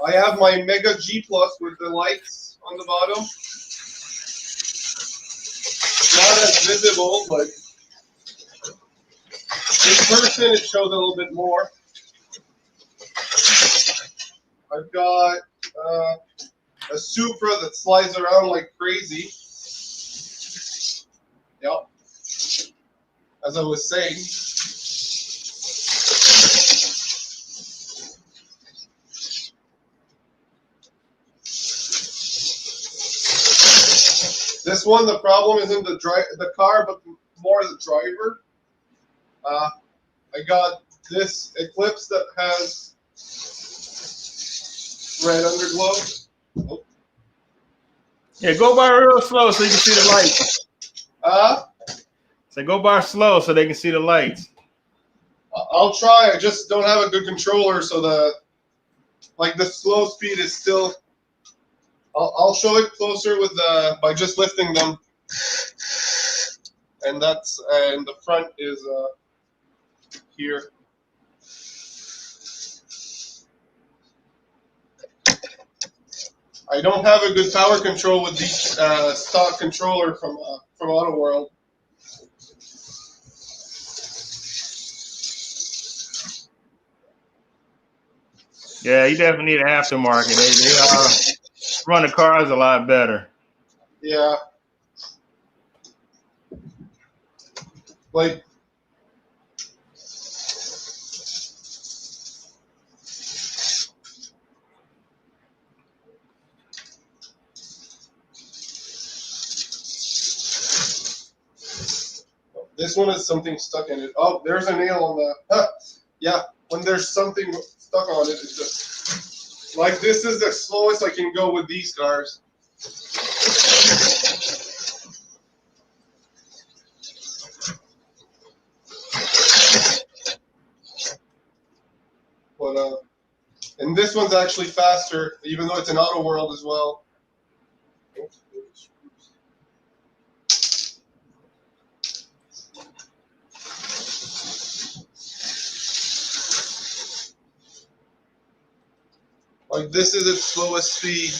I have my Mega G Plus with the lights on the bottom. Not as visible, but in person it shows a little bit more. I've got a Supra that slides around like crazy. Yep. As I was saying. This one, the problem isn't the car, but more the driver. I got this Eclipse that has red underglow. Oh. Yeah, go by real slow so you can see the lights. So go by slow so they can see the lights. I'll try. I just don't have a good controller, so the slow speed is still. I'll show it closer with by just lifting them, and the front is here. I don't have a good power control with the stock controller from Auto World. Yeah, you definitely need an aftermarket. They run the cars a lot better. Yeah. Like, this one has something stuck in it. Oh, there's a nail on the. Yeah, when there's something stuck on it, it's just like this is the slowest I can go with these cars. But and this one's actually faster, even though it's an Auto World as well. Like this is its slowest speed,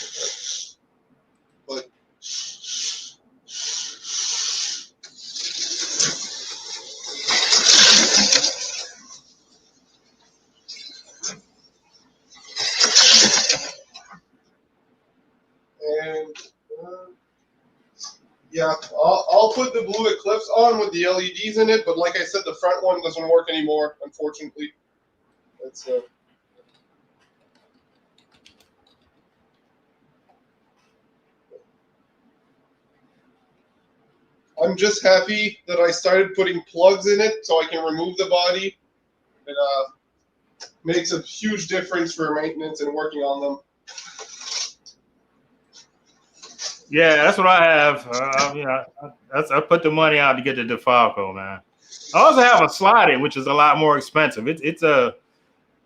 but and yeah, I'll put the blue Eclipse on with the LEDs in it, but like I said, the front one doesn't work anymore, unfortunately. It's I'm just happy that I started putting plugs in it so I can remove the body. It makes a huge difference for maintenance and working on them. Yeah, that's what I have. I put the money out to get the DeFalco, man. I also have a slotted, which is a lot more expensive. That's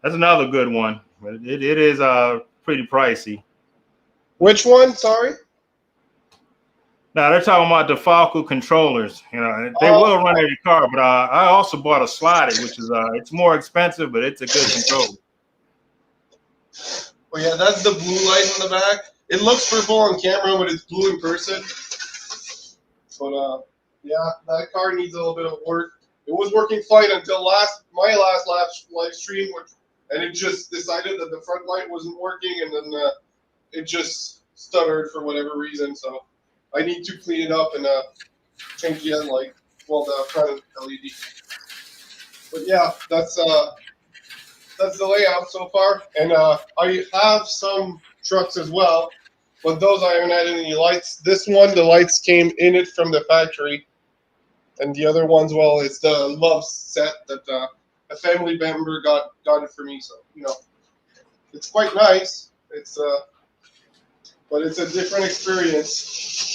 another good one, but it is pretty pricey. Which one? Sorry. Now they're talking about DeFalco controllers. You know, they will run every car, but I also bought a slotted, which is it's more expensive, but it's a good controller. Well, yeah, that's the blue light in the back. It looks purple on camera, but it's blue in person. But yeah, that car needs a little bit of work. It was working fine until my last live stream, and it just decided that the front light wasn't working, and then it just stuttered for whatever reason. So I need to clean it up and change the headlight, well, the front LED. But yeah, that's the layout so far, and I have some trucks as well, but those I haven't added any lights. This one, the lights came in it from the factory, and the other ones, well, it's the love set that a family member got it for me. So it's quite nice. It's but it's a different experience.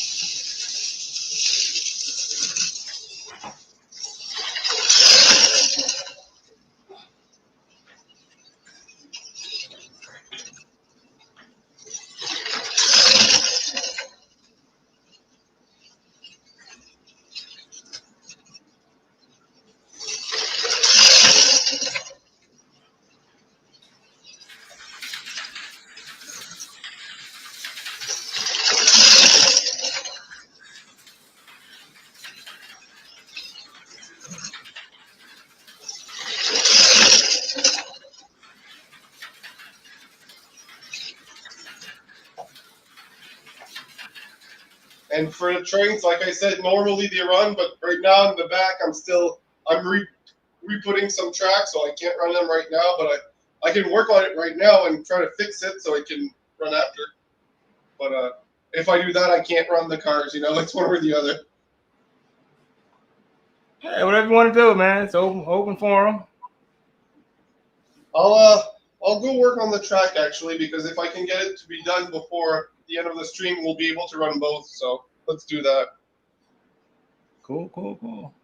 And for the trains, like I said, normally they run, but right now in the back, I'm re-putting some tracks, so I can't run them right now. But I can work on it right now and try to fix it so I can run after. But if I do that, I can't run the cars. It's one or the other. Hey, whatever you want to do, man. It's open for them. I'll go work on the track actually, because if I can get it to be done before the end of the stream, we'll be able to run both. So let's do that. Cool.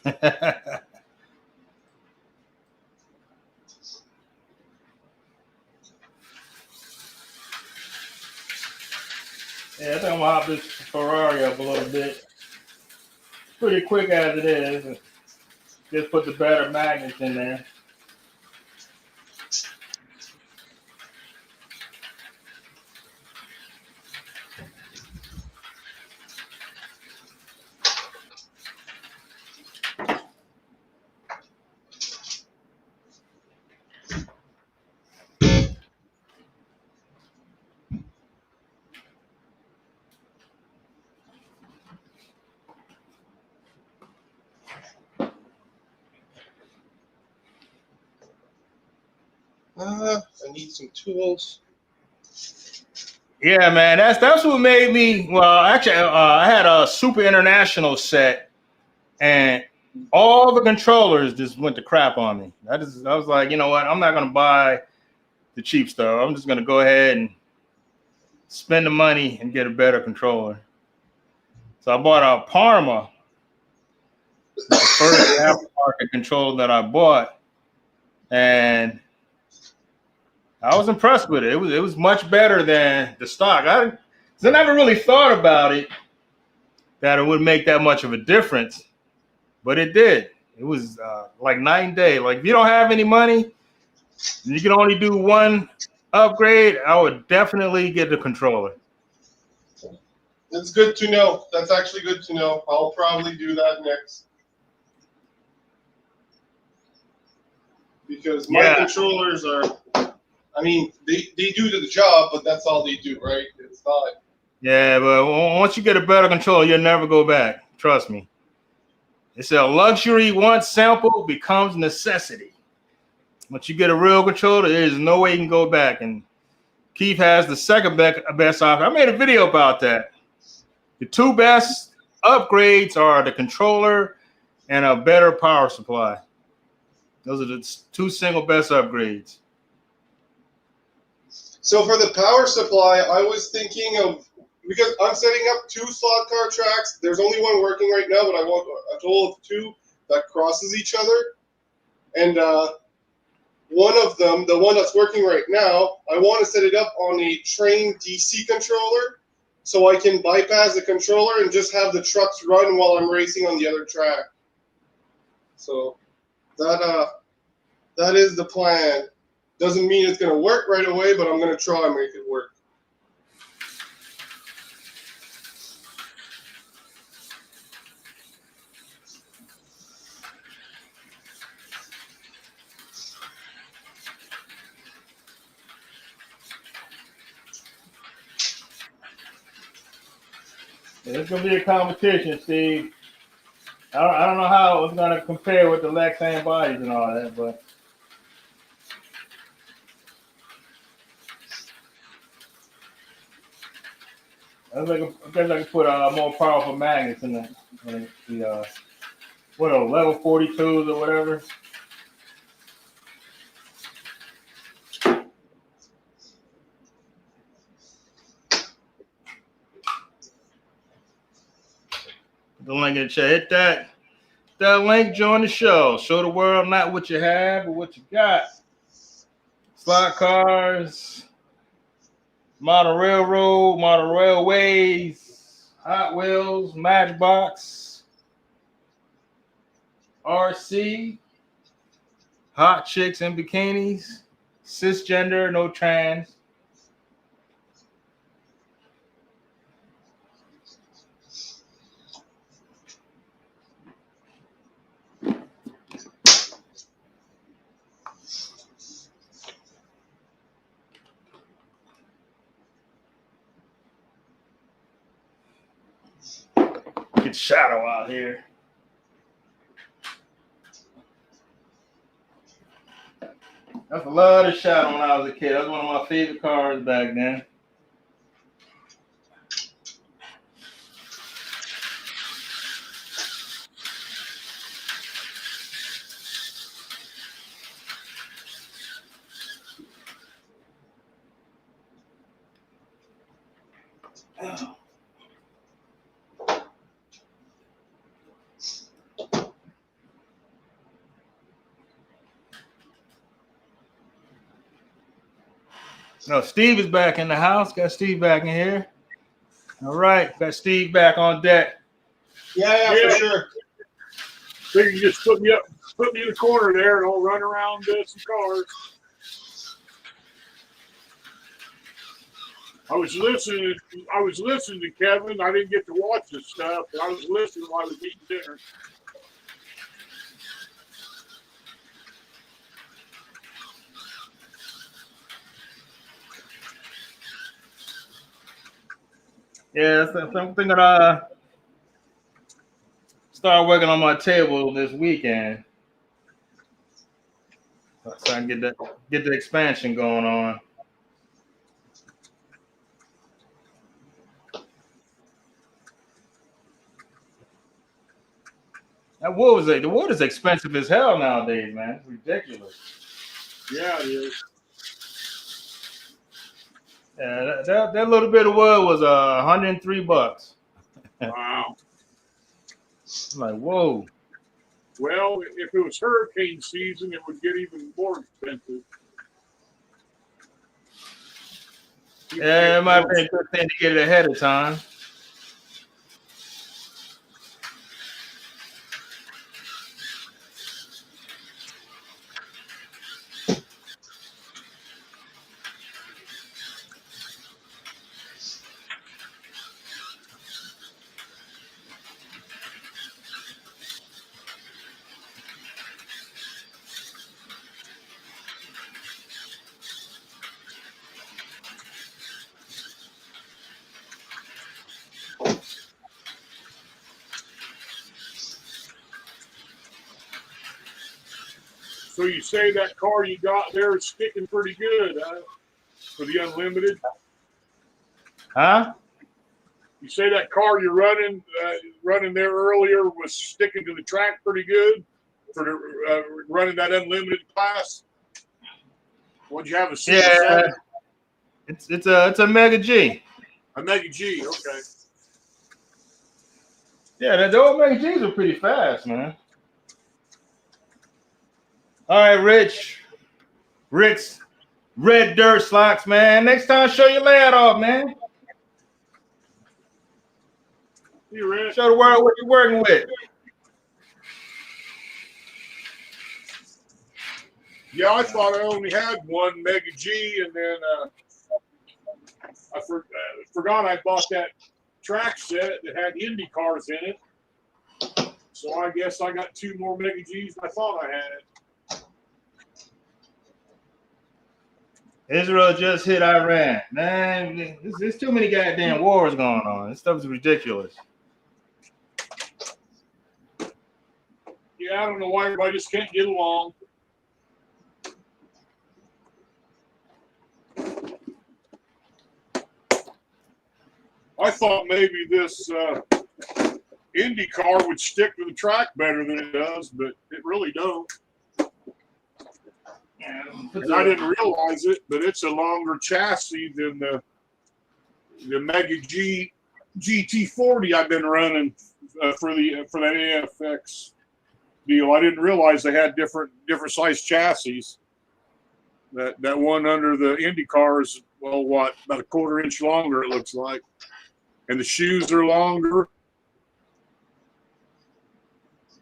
Yeah, I think I'm gonna hop this Ferrari up a little bit. Pretty quick as it is. Just put the better magnets in there. I need some tools. Yeah, man, that's what made me. Well, actually, I had a Super International set, and all the controllers just went to crap on me. I was like, you know what? I'm not gonna buy the cheap stuff. I'm just gonna go ahead and spend the money and get a better controller. So I bought a Parma, the first aftermarket controller that I bought, and I was impressed with it. It was much better than the stock. I never really thought about it that it would make that much of a difference, but it did. It was like night and day. Like if you don't have any money, and you can only do one upgrade, I would definitely get the controller. It's good to know. That's actually good to know. I'll probably do that next. Because my controllers are, they do the job, but that's all they do, right? It's not. Yeah, but once you get a better controller, you'll never go back. Trust me. It's a luxury once sample becomes necessity. Once you get a real controller, there is no way you can go back. And Keith has the second best option. I made a video about that. The two best upgrades are the controller and a better power supply. Those are the two single best upgrades. So for the power supply, I was thinking of, because I'm setting up 2 slot car tracks. There's only one working right now, but I want a total of 2 that crosses each other. And one of them, the one that's working right now, I want to set it up on a train DC controller so I can bypass the controller and just have the trucks run while I'm racing on the other track. So that is the plan. Doesn't mean it's going to work right away, but I'm going to try and make it work. It's gonna be a competition, Steve. I don't know how it's gonna compare with the Lexan bodies and all that, but I guess I can put more powerful magnets in the what are level 42s or whatever. The link in the chat. Hit that link, join the show. Show the world not what you have, but what you got. Slot cars, model railroad, model railways, Hot Wheels, Matchbox, RC, hot chicks in bikinis, cisgender, no trans. Get shadow out here. That's a lot of shadow when I was a kid. That was one of my favorite cars back then. No, Steve is back in the house. Got Steve back in here. All right, got Steve back on deck. Yeah, for sure. So you just put me in the corner there, and I'll run around some cars. I was listening to Kevin. I didn't get to watch this stuff, but I was listening while I was eating dinner. Yeah, that's something that I started working on my table this weekend. So I can get the expansion going on. That wood was the wood is expensive as hell nowadays, man. It's ridiculous. Yeah, it is. Yeah, that little bit of wood was $103. Wow. I'm like, whoa. Well, if it was hurricane season, it would get even more expensive. Yeah, it might be a good thing to get it ahead of time. So you say that car you got there is sticking pretty good, huh? For the unlimited? Huh? You say that car you're running there earlier was sticking to the track pretty good for running that unlimited class? What'd you have, a 67? Yeah, it's a Mega G. A Mega G, okay. Yeah, the old Mega Gs are pretty fast, man. All right, Rick's red dirt slocks, man. Next time, show your layout off, man. Show the world what you're working with. Yeah, I thought I only had one Mega G, and then I forgot I bought that track set that had Indy cars in it. So I guess I got two more Mega Gs than I thought I had. Israel just hit Iran. Man, there's too many goddamn wars going on. This stuff is ridiculous. Yeah, I don't know why everybody just can't get along. I thought maybe this Indy car would stick to the track better than it does, but it really don't. And I didn't realize it, but it's a longer chassis than the Mega G GT40 I've been running for that AFX deal. I didn't realize they had different size chassis. That one under the Indy car is, well, what, about a 1/4 inch longer, it looks like. And the shoes are longer.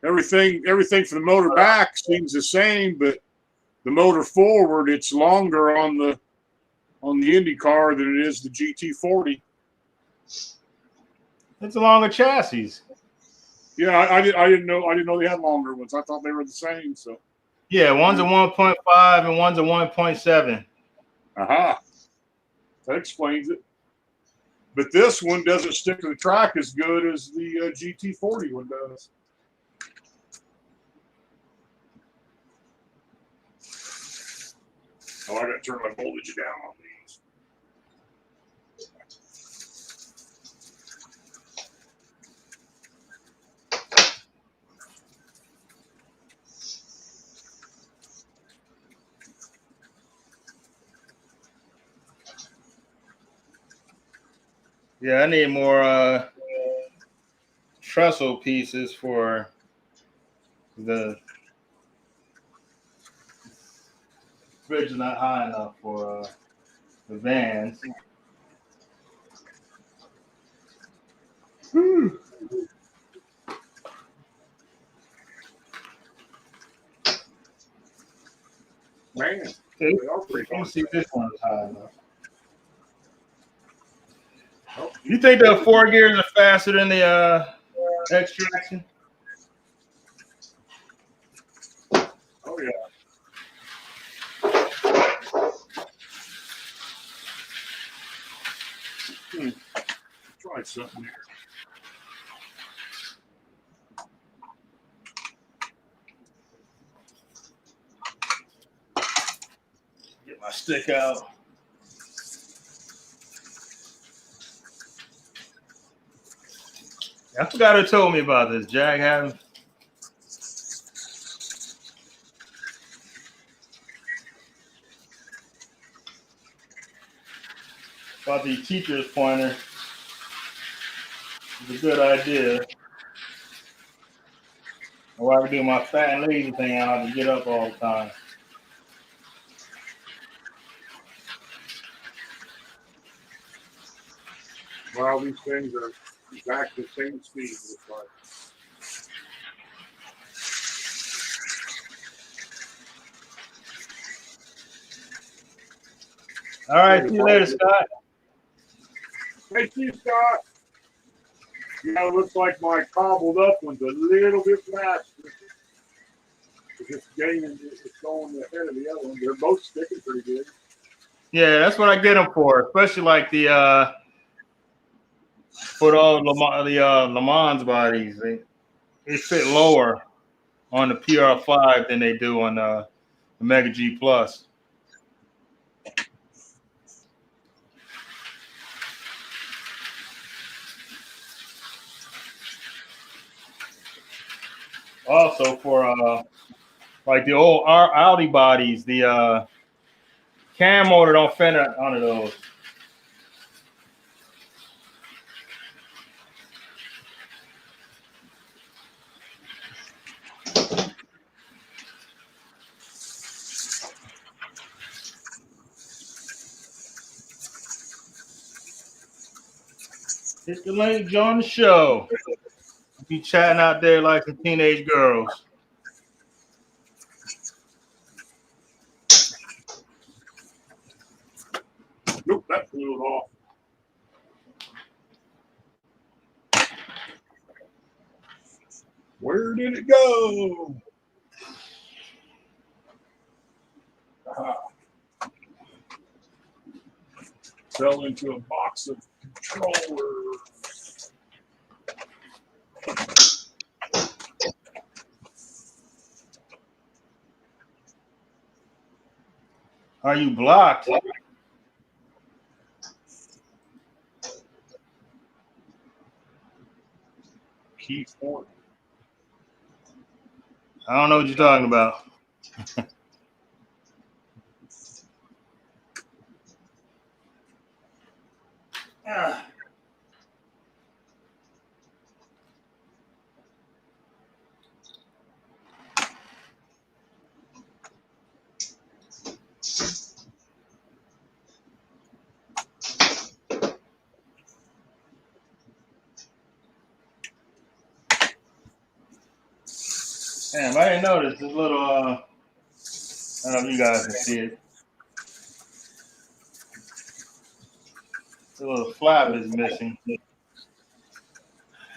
Everything for the motor back seems the same, but the motor forward, it's longer on the Indy car than it is the GT40. It's a longer chassis. Yeah, I didn't know they had longer ones. I thought they were the same. So yeah, one's a 1.5 and one's a 1.7. Aha, that explains it. But this one doesn't stick to the track as good as the GT40 one does. Oh, I got to turn my voltage down on these. Yeah, I need more trestle pieces for the bridge is not high enough for the vans. Man, Okay. they are pretty Let me hard. see if this one is high enough. You think the 4 gears are faster than the X-Traction? Oh, yeah. Try something here. Get my stick out. I forgot who told me about this. Jag having. About the teacher's pointer. It's a good idea. Or I can do my fat and lazy thing. I have to get up all the time. Well, these things are exactly the same speed. It looks like. All right, see you later, Scott. Hey, see you, Scott. Yeah, it looks like my cobbled up one's a little bit faster. It's gaining, it's going ahead of the other one. They're both sticking pretty good. Yeah, that's what I get them for, especially like the for all Le Mans bodies. They fit lower on the PR5 than they do on the Mega G Plus. Also for like the old Audi bodies, the cam motor don't fit onto those. Hit the link, join the show. Be chatting out there like some teenage girls. Nope, that flew it off. Where did it go? fell into a box of controllers. Are you blocked? Key Ford. I don't know what you're talking about. Damn, I didn't notice this little, I don't know if you guys can see it. The little flap is missing.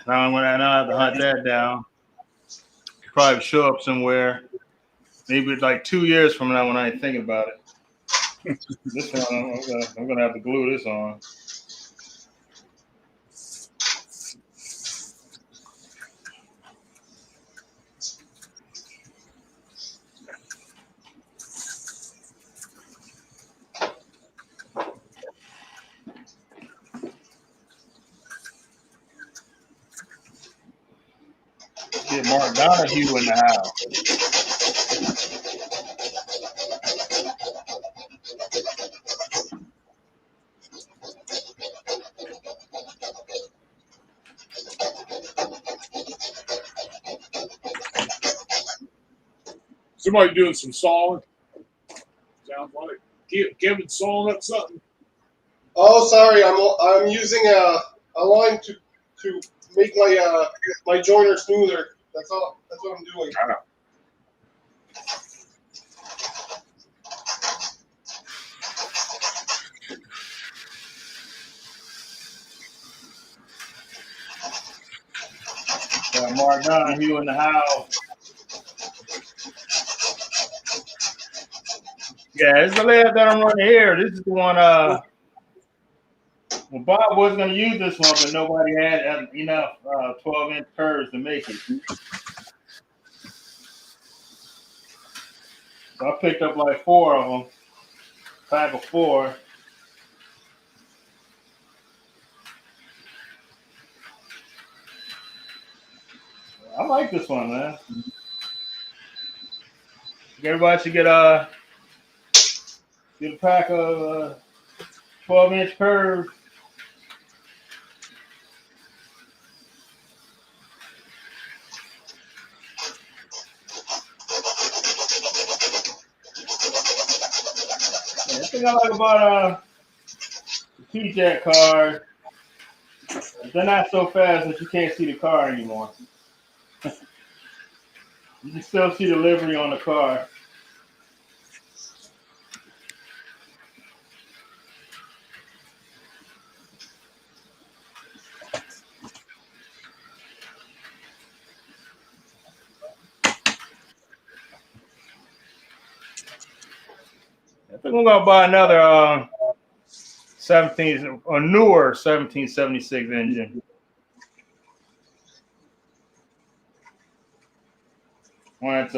Now I'm gonna have to hunt that down. Probably show up somewhere. Maybe it's like 2 years from now when I ain't thinking about it. This one, I'm gonna have to glue this on. Get Mark Donahue in the house. Somebody doing some sawing. Sounds like Kevin sawing up something. Oh, sorry. I'm using a line to make my joiner smoother. That's all. That's what I'm doing. Got Mark Donahue in the house. Yeah, this is the layout that I'm running here. This is the one. Well, Bob was gonna use this one, but nobody had enough 12-inch curves to make it. So I picked up like 4 of them, pack of 4. I like this one, man. Everybody should get a pack of 12-inch curves. Yeah, the thing I like about the T-Jet cars, they're not so fast that you can't see the car anymore. You can still see the livery on the car. I think I'm gonna buy another a newer 1776 engine. One that's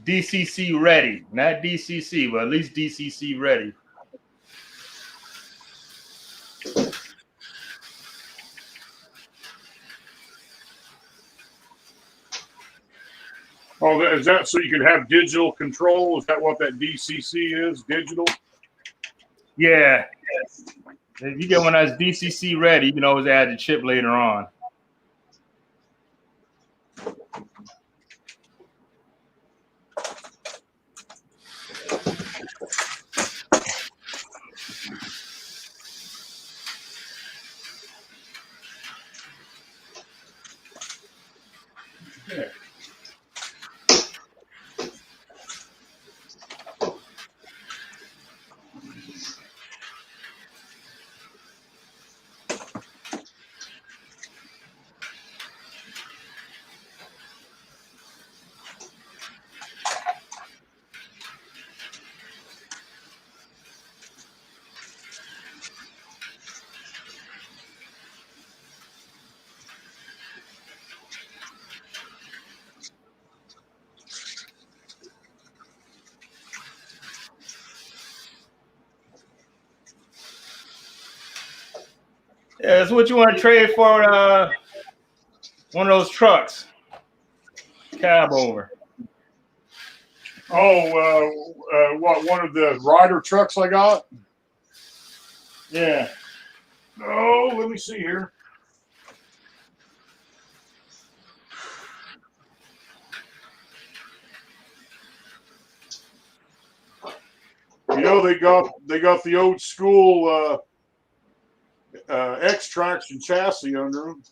DCC ready, not DCC, but at least DCC ready. Oh, is that so you can have digital control? Is that what that DCC is? Digital? Yeah. If you get one that's DCC ready, you can always add the chip later on. Yeah. Yeah, that's what you want to trade for. One of those trucks. Cab over. Oh, what? One of the rider trucks I got? Yeah. Oh, let me see here. You know, they got the old school X traction chassis under them.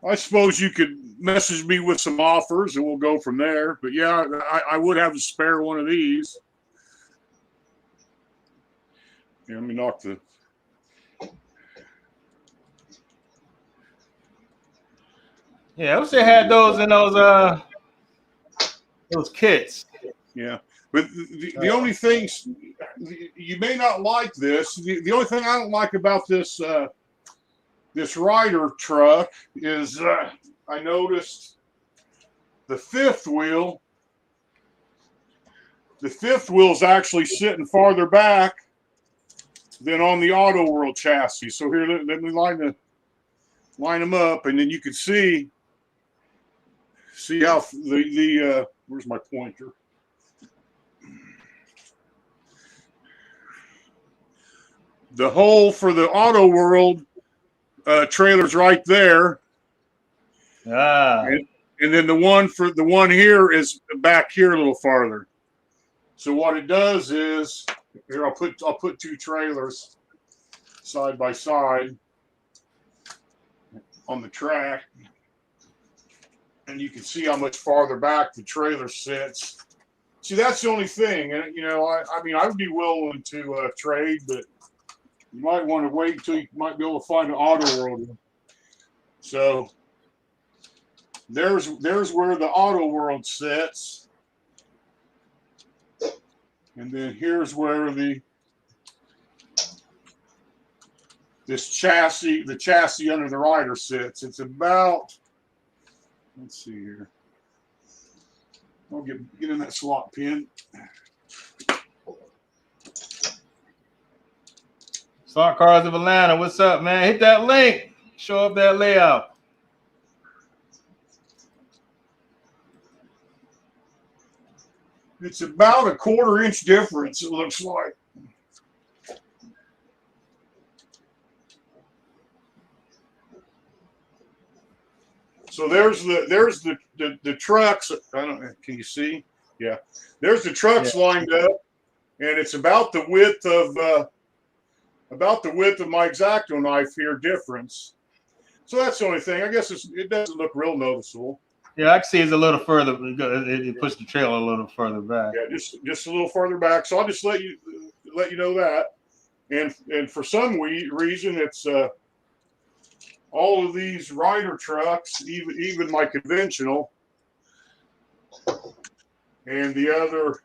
I suppose you could message me with some offers and we'll go from there. But yeah, I would have to spare one of these. Here, let me knock the. Yeah, I wish they had those in those kits. Yeah, but the only things you may not like this. The only thing I don't like about this this rider truck is I noticed the fifth wheel. The fifth wheel is actually sitting farther back than on the Auto World chassis. So here, let me line them up, and then you can see how the where's my pointer? The hole for the Auto World trailer's right there. Ah. And then the one here is back here a little farther. So what it does is here I'll put two trailers side by side on the track, and you can see how much farther back the trailer sits. See, that's the only thing, and you know, I mean, I would be willing to trade, but you might want to wait until you might be able to find an Auto World. So there's where the Auto World sits, and then here's where the chassis under the rider sits. It's about, let's see here. I'll get in that slot pin. Stock Cars of Atlanta, what's up, man? Hit that link. Show up that layout. It's about a 1/4 inch difference, it looks like. So there's the trucks. I don't know, can you see? Yeah. There's the trucks lined up, and it's about the width of my X-Acto knife here difference. So that's the only thing. I guess it doesn't look real noticeable. Yeah, I can see it's a little further. It pushed the trailer a little further back. Yeah, just a little further back. So I'll just let you know that. And for some reason, it's all of these rider trucks, even my conventional, and the other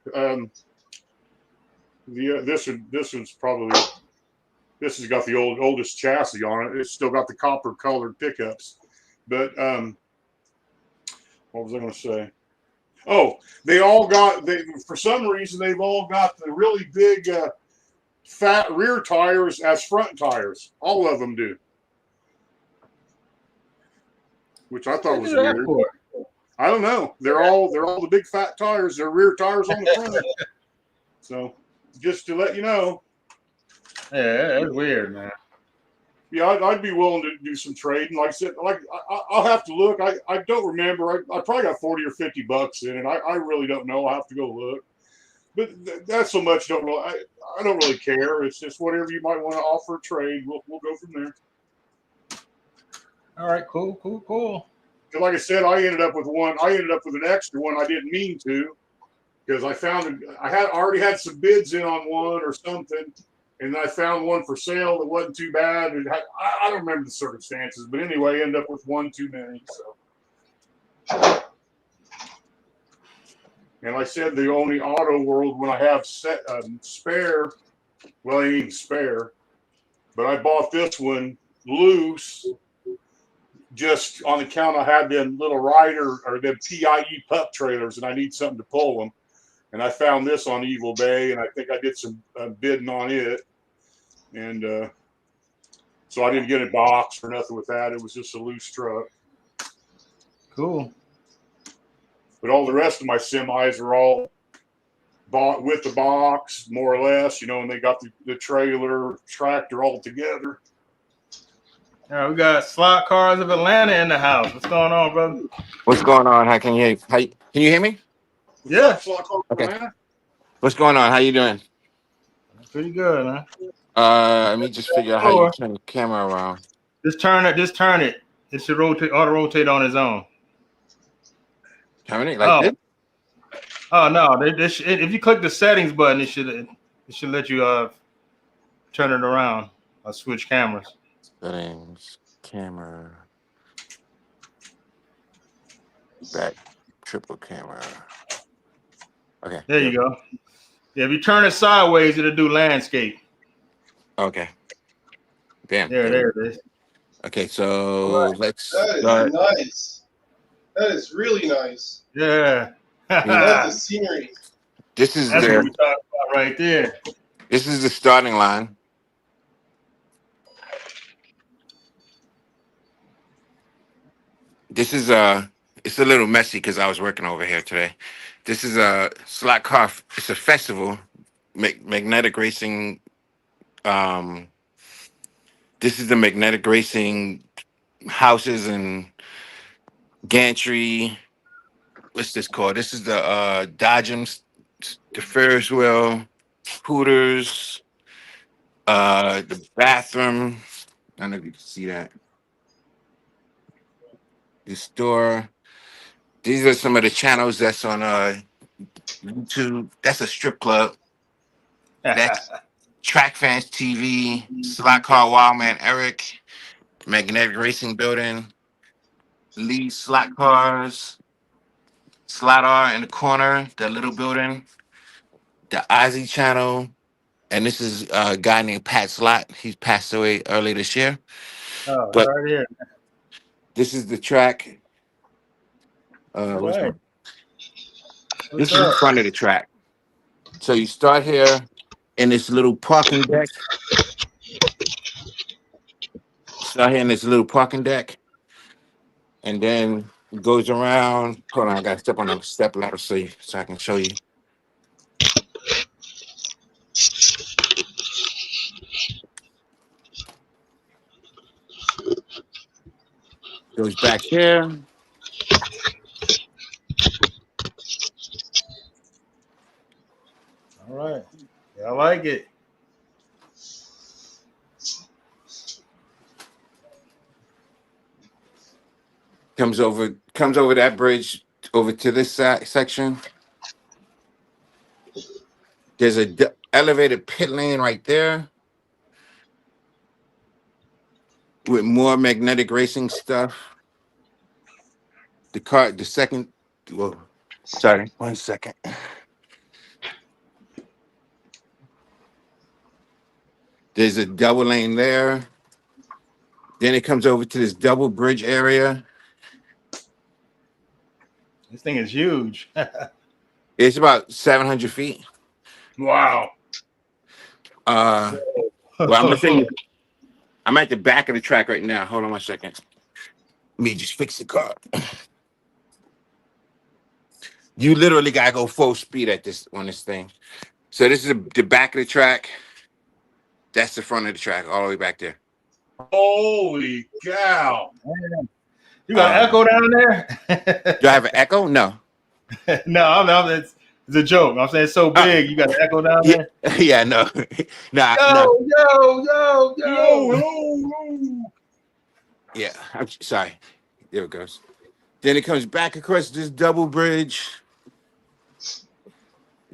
this one's probably, this has got the oldest chassis on it. It's still got the copper colored pickups, but what was I going to say? Oh, for some reason they've all got the really big fat rear tires as front tires. All of them do, which I thought was weird. I don't know. They're all the big fat tires. They're rear tires on the front. So just to let you know. Yeah, that's weird, man. Yeah, I'd be willing to do some trading. Like I said, I'll have to look. I don't remember. I probably got $40 or $50 in it. I really don't know. I'll have to go look. But that's so much. I don't really care. It's just whatever you might want to offer a trade. We'll go from there. All right, cool. Because like I said, I ended up with an extra one I didn't mean to, because I already had some bids in on one or something. And I found one for sale that wasn't too bad. And I don't remember the circumstances, but anyway, I ended up with one too many. So, and like I said, the only Auto World when I have spare, well, it ain't even spare, but I bought this one loose just on the count I had them little rider or them PIE pup trailers, and I need something to pull them. And I found this on Evil Bay, and I think I did some bidding on it. And so I didn't get a box or nothing with that. It was just a loose truck. Cool. But all the rest of my semis are all bought with the box, more or less, and they got the trailer, tractor all together. All right, we got Slot Cars of Atlanta in the house. What's going on, brother? What's going on? How can you can you hear me? Yeah. Okay. What's going on? How you doing? Pretty good, man. Let me just figure out how you turn the camera around. Just turn it. Just turn it. It should auto rotate on its own. Turn it like this? Oh no! If you click the settings button, it should let you turn it around or switch cameras. Settings, camera, back, triple camera. Okay. There you go. Yeah, if you turn it sideways, it'll do landscape. Okay. Damn. There it is. Okay, so let's That start. is nice. That is really nice. Yeah. I love the scenery. This is That's what we talking about right there. This is the starting line. This is it's a little messy because I was working over here today. This is a slot car. It's a festival, magnetic racing. This is the magnetic racing houses and gantry. What's this called? This is the Dodgems, the Ferris wheel, Hooters, the bathroom. I don't know if you can see that. The store. These are some of the channels that's on YouTube. That's a strip club. That's Track Fans TV, Slot Car Wildman Eric, Magnetic Racing Building, Lee Slot Cars, Slot R in the corner, that little building, the Ozzy channel, and this is a guy named Pat Slot. He passed away early this year. Oh, But right here. this is the track. Right. This is the front of the track. So you start here in this little parking deck. Start here in this little parking deck. And then it goes around. Hold on, I gotta step on a step ladder so I can show you. Goes back here. All right. Yeah, I like it. Comes over that bridge over to this section. There's a elevated pit lane right there with more magnetic racing stuff. Sorry, 1 second. There's a double lane there. Then it comes over to this double bridge area. This thing is huge. It's about 700 feet. Wow. Well, I'm gonna say I'm at the back of the track right now. Hold on 1 second. Let me just fix the car. You literally gotta go full speed on this thing. So this is the back of the track. That's the front of the track, all the way back there. Holy cow! You got an echo down there? Do I have an echo? No. No, it's a joke. I'm saying it's so big. You got an echo down there? Yeah, no. Nah, Yo. Yeah, I'm sorry. There it goes. Then it comes back across this double bridge,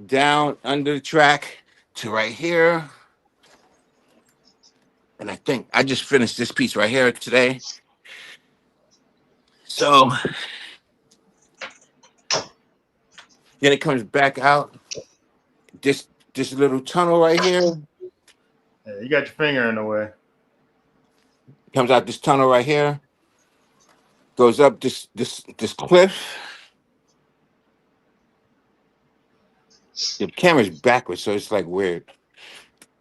down under the track to right here. And I think I just finished this piece right here today. So then it comes back out this little tunnel right here. Yeah, you got your finger in the way. Comes out this tunnel right here. goes up this cliff. The camera's backwards, so it's like weird.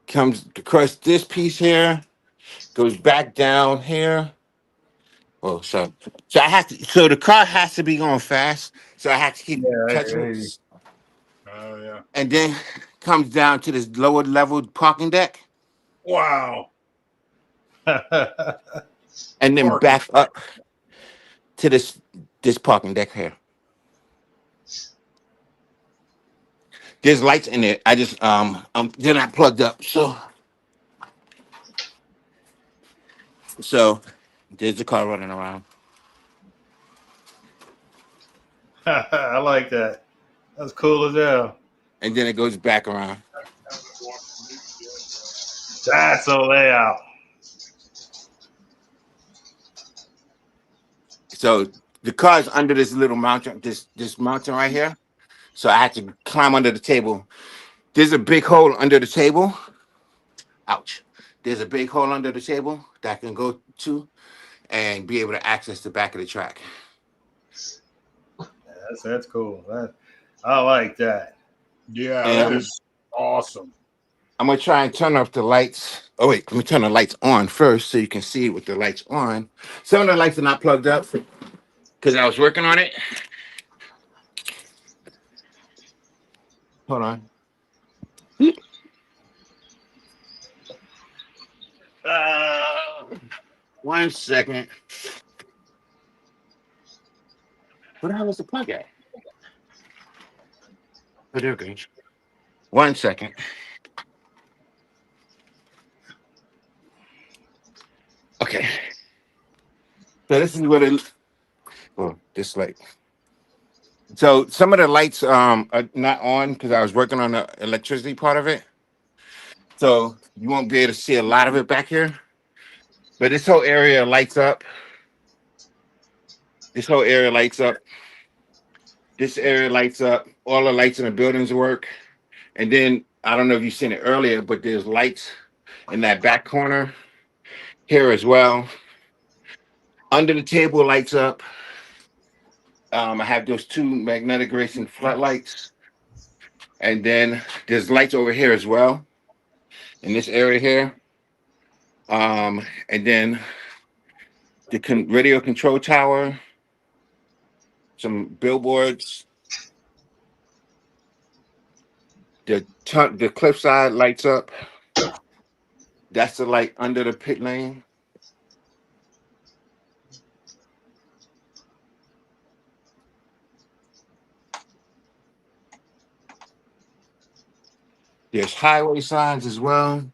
Comes across this piece here, goes back down here. Oh, so I have to. So the car has to be going fast. So I have to keep touching Yeah. it, Oh yeah. and then comes down to this lower level parking deck, Wow. and then Parking. back up to this parking deck here. There's lights in it. I just they're not plugged up. So there's the car running around. I like that. That's cool as hell. And then it goes back around. That's a layout. So the car's under this little mountain, this mountain right here. So I had to climb under the table. There's a big hole under the table. Ouch. There's a big hole under the table that I can go to and be able to access the back of the track. That's cool. I like that. Yeah, And that is awesome. I'm gonna try and turn off the lights. Oh wait, let me turn the lights on first so you can see with the lights on. Some of the lights are not plugged up because I was working on it. Hold on. 1 second. Where the hell is the plug at? Oh, there it goes. 1 second. Okay. So this is what it. Oh, this light. So some of the lights are not on because I was working on the electricity part of it. So you won't be able to see a lot of it back here. But this whole area lights up. This whole area lights up. This area lights up. All the lights in the buildings work. And then I don't know if you've seen it earlier, but there's lights in that back corner here as well. Under the table lights up. I have those two magnetic racing floodlights. And then there's lights over here as well in this area here. And then the radio control tower, some billboards. The cliffside lights up. That's the light under the pit lane. There's highway signs as well.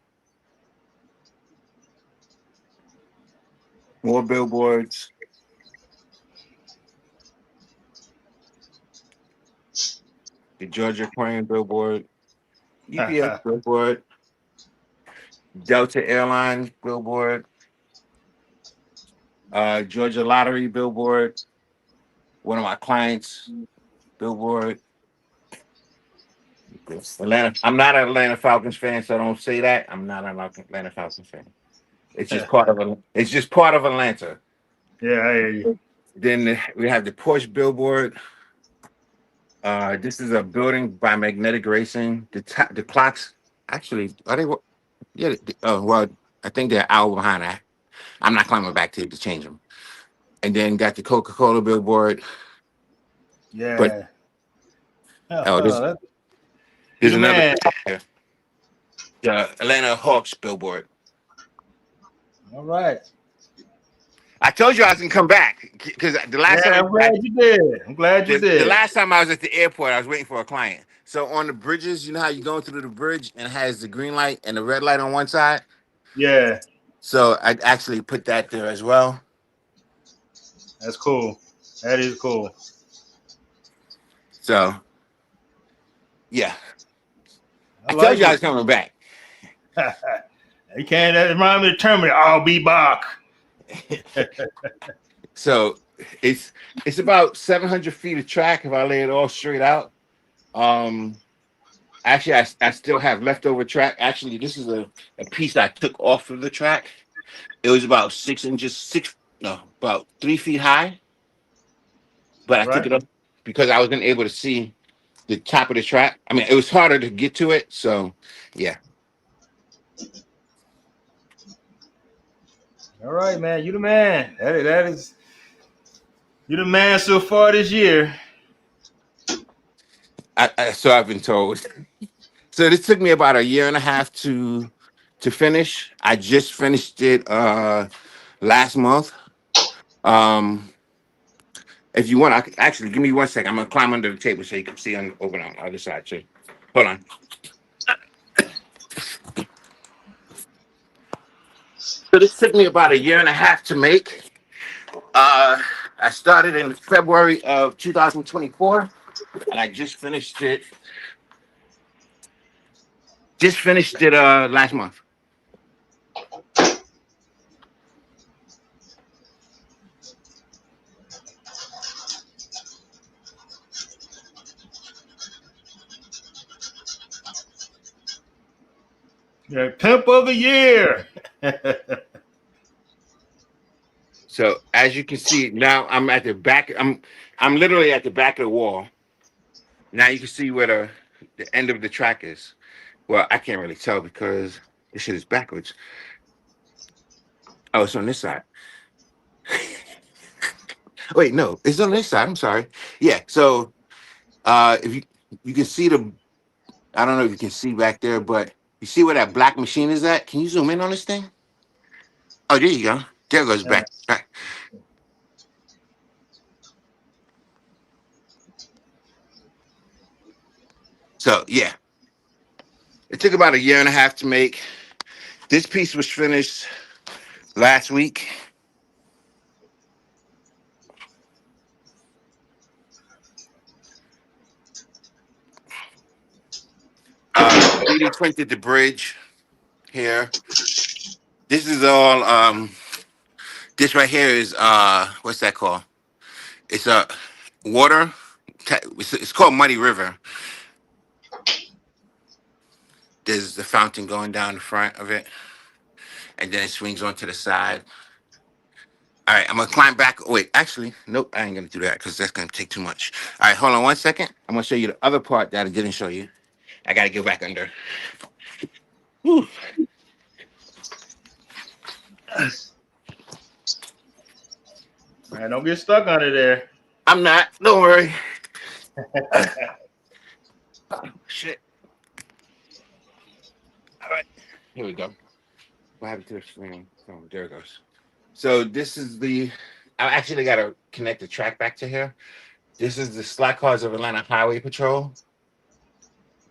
More billboards. The Georgia Aquarium billboard. UPS billboard. Delta Airlines billboard. Georgia Lottery billboard. One of my clients billboard. Atlanta. I'm not an Atlanta Falcons fan, so don't say that. I'm not an Atlanta Falcons fan. It's just part of It's just part of Atlanta. Yeah, I hear you. Then we have the Porsche billboard. This is a building by Magnetic Racing. The clocks actually are they? Yeah. Well, I think they're an hour behind that. I'm not climbing back to change them. And then got the Coca-Cola billboard. Yeah. But there's He's another here. The Atlanta Hawks billboard. All right. I told you I was gonna come back because the last time I'm glad you did. I'm glad you did. The last time I was at the airport, I was waiting for a client. So on the bridges, you know how you go through the bridge and it has the green light and the red light on one side? Yeah. So I actually put that there as well. That's cool. That is cool. So, yeah. I told you I was coming back. You can't remind me to Terminator. I'll be back. So it's about 700 feet of track if I lay it all straight out. Actually, I still have leftover track. Actually, this is a piece I took off of the track. It was about about 3 feet high. but I took it up because I wasn't able to see the top of the track. I mean, it was harder to get to it. So, yeah. All right, man. You the man. That is. You the man so far this year. So I've been told. So this took me about a year and a half to finish. I just finished it last month. Um, if you want, I can, actually give me 1 second. I'm gonna climb under the table so you can see over on the other side too. Hold on. So this took me about a year and a half to make. I started in February of 2024, and I just finished it. Just finished it last month. Yeah, pimp of the year. So as you can see now, I'm at the back. I'm literally at the back of the wall. Now you can see where the end of the track is. Well, I can't really tell because this shit is backwards. Oh, it's on this side. Wait, no, it's on this side. I'm sorry. Yeah. So if you can see I don't know if you can see back there, but you see where that black machine is at? Can you zoom in on this thing? Oh, there you go. There goes back. So yeah, it took about a year and a half to make. This piece was finished last week. 3D printed the bridge here. This is all. This right here is what's that called? It's water. It's called Muddy River. There's the fountain going down the front of it, and then it swings onto the side. All right, I'm gonna climb back. Wait, actually, nope, I ain't gonna do that because that's gonna take too much. All right, hold on 1 second. I'm gonna show you the other part that I didn't show you. I gotta go back under. Whew. Man, don't get stuck under there. I'm not. Don't worry. Oh, shit. All right, here we go. What happened to the screen? Oh, there it goes. So this is I actually got to connect the track back to here. This is the Slack Cars of Atlanta Highway Patrol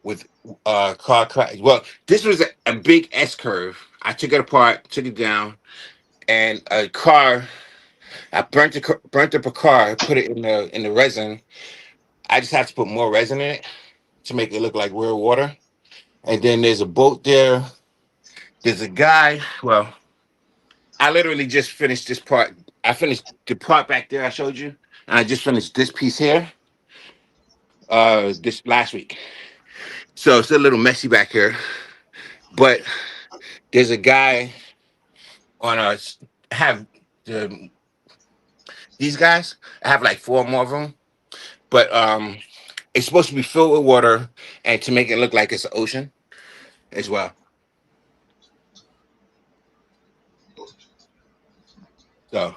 with car crash. Well, this was a big S curve. I took it apart, took it down, and a car. I burnt up a car, put it in the resin. I just have to put more resin in it to make it look like real water. And then there's a boat there. There's a guy. Well, I literally just finished this part. I finished the part back there I showed you, and I just finished this piece here this last week. So it's a little messy back here, but there's a guy on us have these guys. I have like 4 more of them, but it's supposed to be filled with water and to make it look like it's an ocean as well. So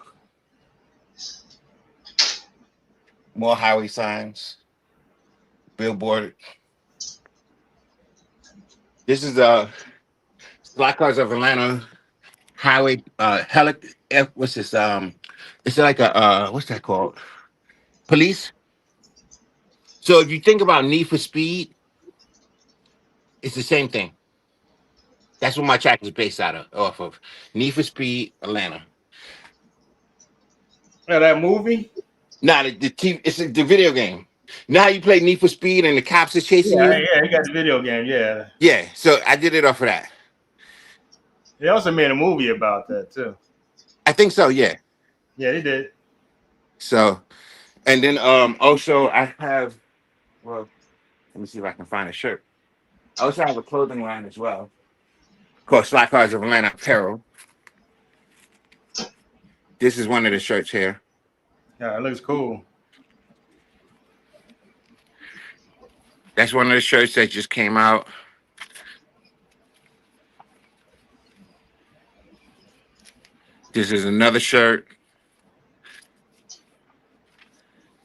more highway signs, billboard. This is Black Cars of Atlanta highway what's this? It's like a what's that called? Police. So if you think about Need for Speed, it's the same thing. That's what my track is based off of. Need for Speed Atlanta. Yeah, that movie? Nah, the TV, it's the video game. Now you play Need for Speed and the cops is chasing Yeah, you. yeah, he got the video game, yeah. Yeah, so I did it off of that. They also made a movie about that too. I think so, yeah. Yeah, they did. So, and then also I have, well, let me see if I can find a shirt. I also have a clothing line as well called Slack Cars of Atlanta Apparel. This is one of the shirts here. Yeah, it looks cool. That's one of the shirts that just came out. This is another shirt.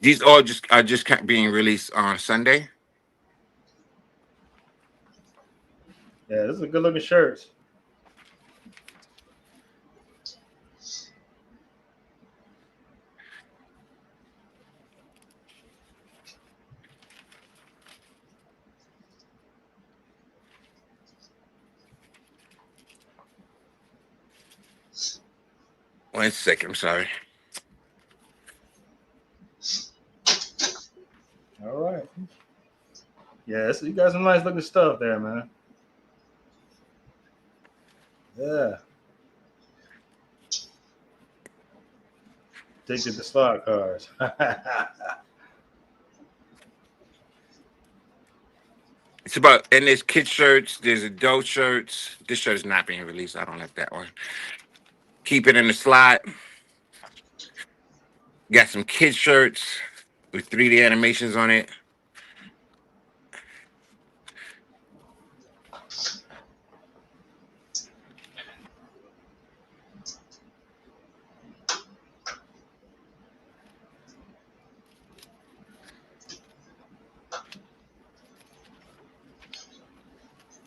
These all just are just being released on Sunday. Yeah, this is a good looking shirt. One second, I'm sorry. All right. Yeah, you got some nice looking stuff there, man. Yeah. Addicted to slot cars. It's about, and there's kid shirts, there's adult shirts. This shirt is not being released. I don't like that one. Keep it in the slot. Got some kid shirts with 3D animations on it.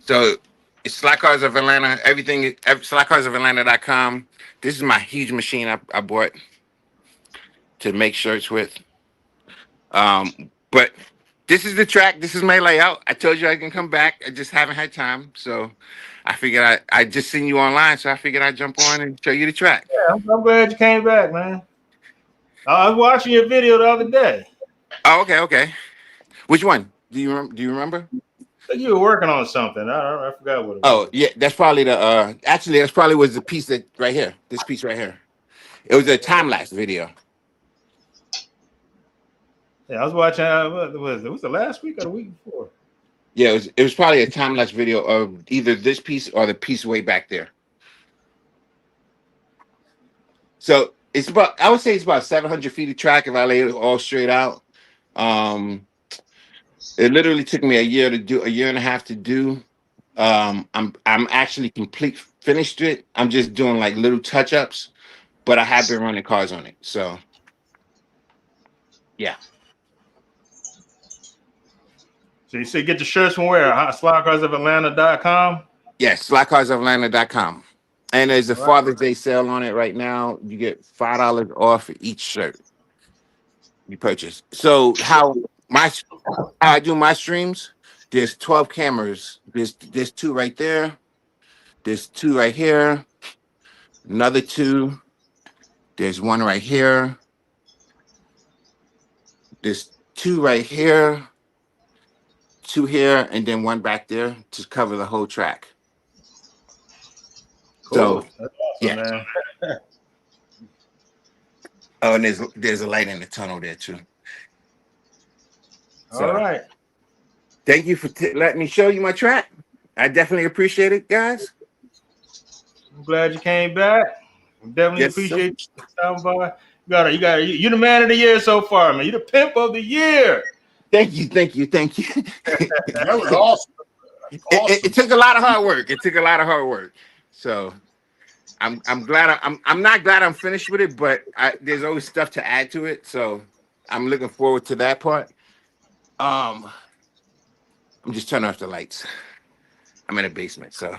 So it's Slot Cars of Atlanta. Everything, slotcarsofatlanta.com. This is my huge machine I bought to make shirts with. But this is the track. This is my layout. I told you I can come back. I just haven't had time. So I figured I just seen you online. So I figured I'd jump on and show you the track. Yeah, I'm glad you came back, man. I was watching your video the other day. Oh, okay. Which one? Do you remember? I think you were working on something. I forgot what it was. Oh, yeah, that's probably the actually that's probably was the piece that right here. This piece right here. It was a time lapse video. Yeah, I was watching. What was it? Was the last week or the week before? Yeah, it was probably a time lapse video of either this piece or the piece way back there. So it's about, I would say it's about 700 feet of track if I lay it all straight out. It literally took me a year and a half to do. I'm actually finished it. I'm just doing like little touch ups, but I have been running cars on it. So yeah. So you say get the shirts from where? Slotcarsofatlanta.com? Yes, slotcarsofatlanta.com. And there's a All right. Father's Day sale on it right now. You get $5 off for each shirt you purchase. So how I do my streams, there's 12 cameras. There's 2 right there. There's 2 right here. Another 2. There's 1 right here. There's 2 right here. 2 here, and then 1 back there to cover the whole track. Cool. So That's awesome, yeah. man. Oh, and there's a light in the tunnel there too. So, all right. Thank you for letting me show you my track. I definitely appreciate it, guys. I'm glad you came back. Definitely appreciate you stopping by. You're the man of the year so far, man. You're the pimp of the year. Thank you. That was awesome. It took a lot of hard work. So I'm glad I'm not glad I'm finished with it, but there's always stuff to add to it. So I'm looking forward to that part. I'm just turning off the lights. I'm in a basement, so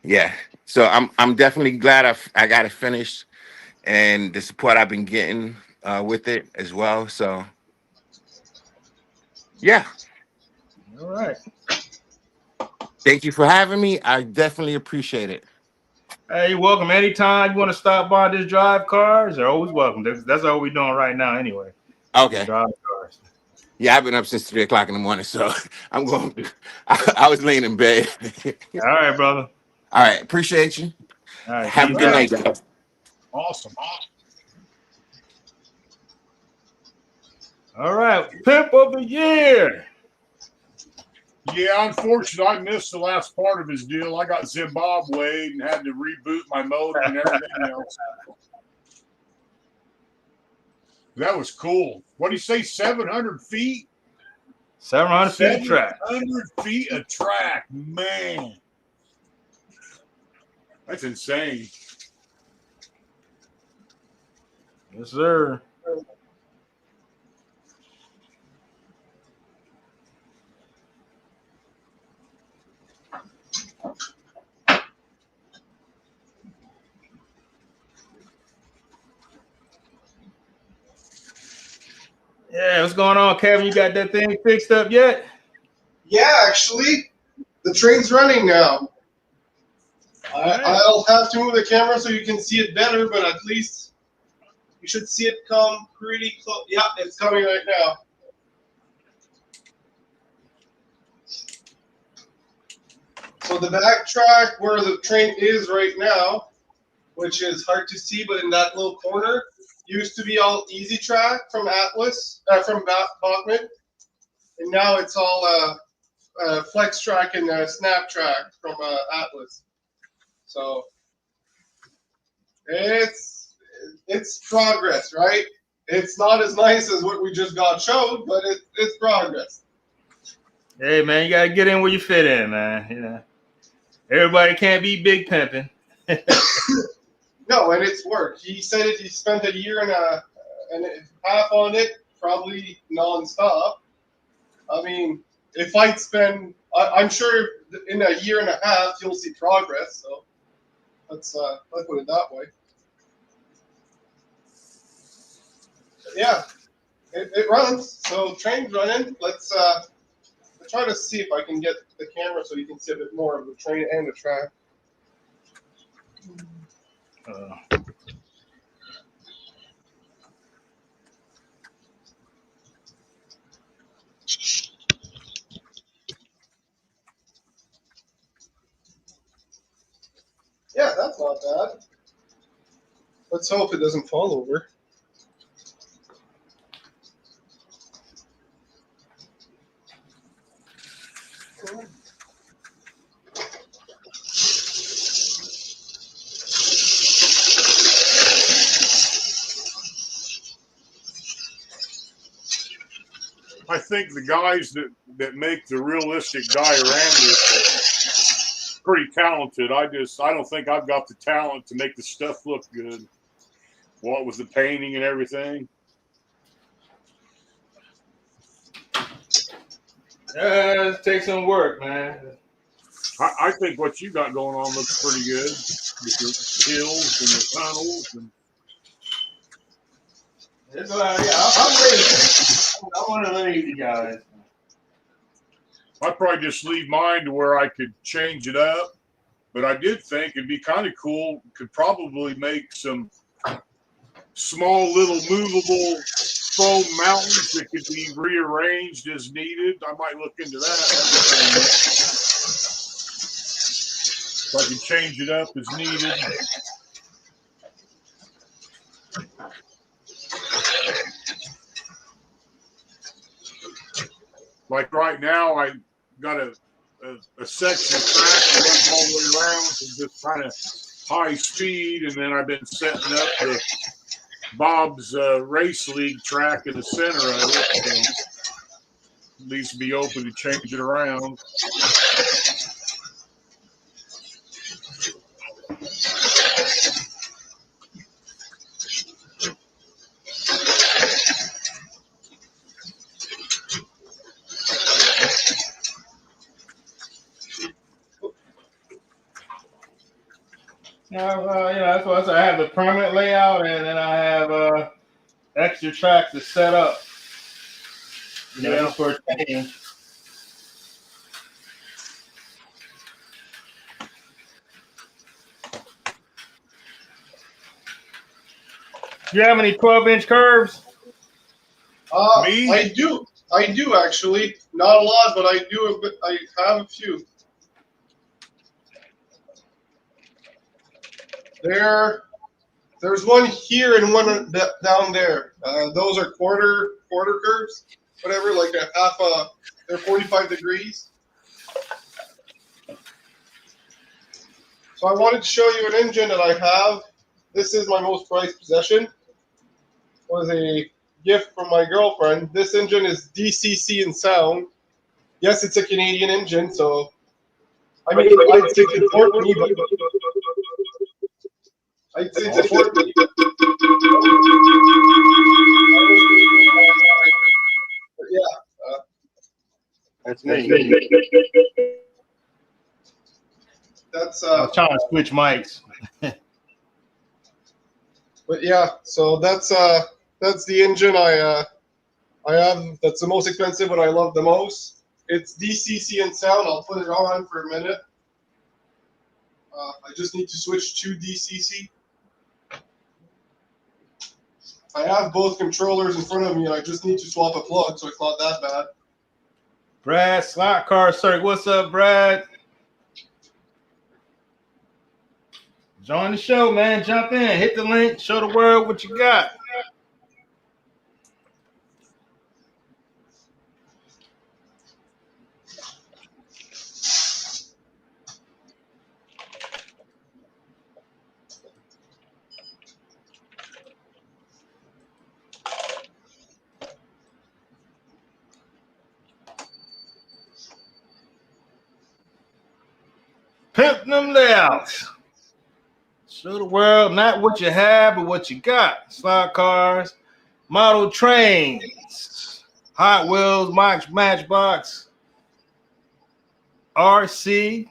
yeah. So I'm definitely glad I got it finished, and the support I've been getting with it as well. So yeah. All right. Thank you for having me. I definitely appreciate it. Hey, you're welcome. Anytime you want to stop by this drive cars, you're always welcome. That's all we're doing right now anyway. Okay. Drive cars. Yeah, I've been up since 3 o'clock in the morning, so I'm going. I was laying in bed. All right, brother. All right, appreciate you. All right, have a good night, guys. Awesome. All right, pimp of the year. Yeah, unfortunately, I missed the last part of his deal. I got Zimbabwe and had to reboot my motor and everything else. That was cool. What do you say, 700 feet? 700 feet of track. 700 feet of track, man. That's insane. Yes, sir. Yeah, what's going on, Kevin? You got that thing fixed up yet? Yeah, actually, the train's running now. I'll have to move the camera so you can see it better, but at least you should see it come pretty close. Yeah, it's coming right now. So the back track where the train is right now, which is hard to see, but in that little corner, used to be all easy track from Bachman, and now it's all flex track and snap track from Atlas. So it's progress, right? It's not as nice as what we just got showed, but it's progress. Hey, man, you got to get in where you fit in, man. You know, everybody can't be big pimping. No, and it's work. He said he spent a year and a half on it, probably nonstop. I mean, if I'd spend, I'm sure in a year and a half you'll see progress. So let's put it that way. But yeah, it runs. So train's running. Let's try to see if I can get the camera so you can see a bit more of the train and the track. Yeah, that's not bad. Let's hope it doesn't fall over. I think the guys that make the realistic dioramas are pretty talented. I don't think I've got the talent to make the stuff look good. What with the painting and everything. It takes some work, man. I think what you got going on looks pretty good with the hills and the tunnels. And It's I'm lazy. I'm one of the lazy guys. I'd probably just leave mine to where I could change it up. But I did think it'd be kind of cool. Could probably make some small little movable foam mountains that could be rearranged as needed. I might look into that. So I can change it up as needed. Like right now, I got a section of track that runs all the way around and just kind of high speed, and then I've been setting up the Bob's Race League track in the center of it. So at least be open to change it around. That's why I said I have the permanent layout, and then I have extra tracks to set up. Just for training. Do you have any 12-inch curves? Me? I do actually. Not a lot, but I do. I have a few. There's one here and one down there. Those are quarter curves, whatever, like they're 45 degrees. So I wanted to show you an engine that I have. This is my most prized possession. It was a gift from my girlfriend. This engine is DCC in sound. yes, it's a Canadian engine, so I mean, I'd say support me, but I'd say support me. Yeah, That's me. that's I was trying to switch mics. But yeah, so that's the engine I have. That's the most expensive, but I love the most. It's DCC and sound. I'll put it on for a minute. I just need to switch to DCC. I have both controllers in front of me, and I just need to swap a plug, so it's not that bad. Brad, Slot Car Circuit. What's up, Brad? Join the show, man. Jump in. Hit the link. Show the world what you got. Pimp them layouts. Show the world not what you have, but what you got. Slot cars, model trains, Hot Wheels, Matchbox, RC.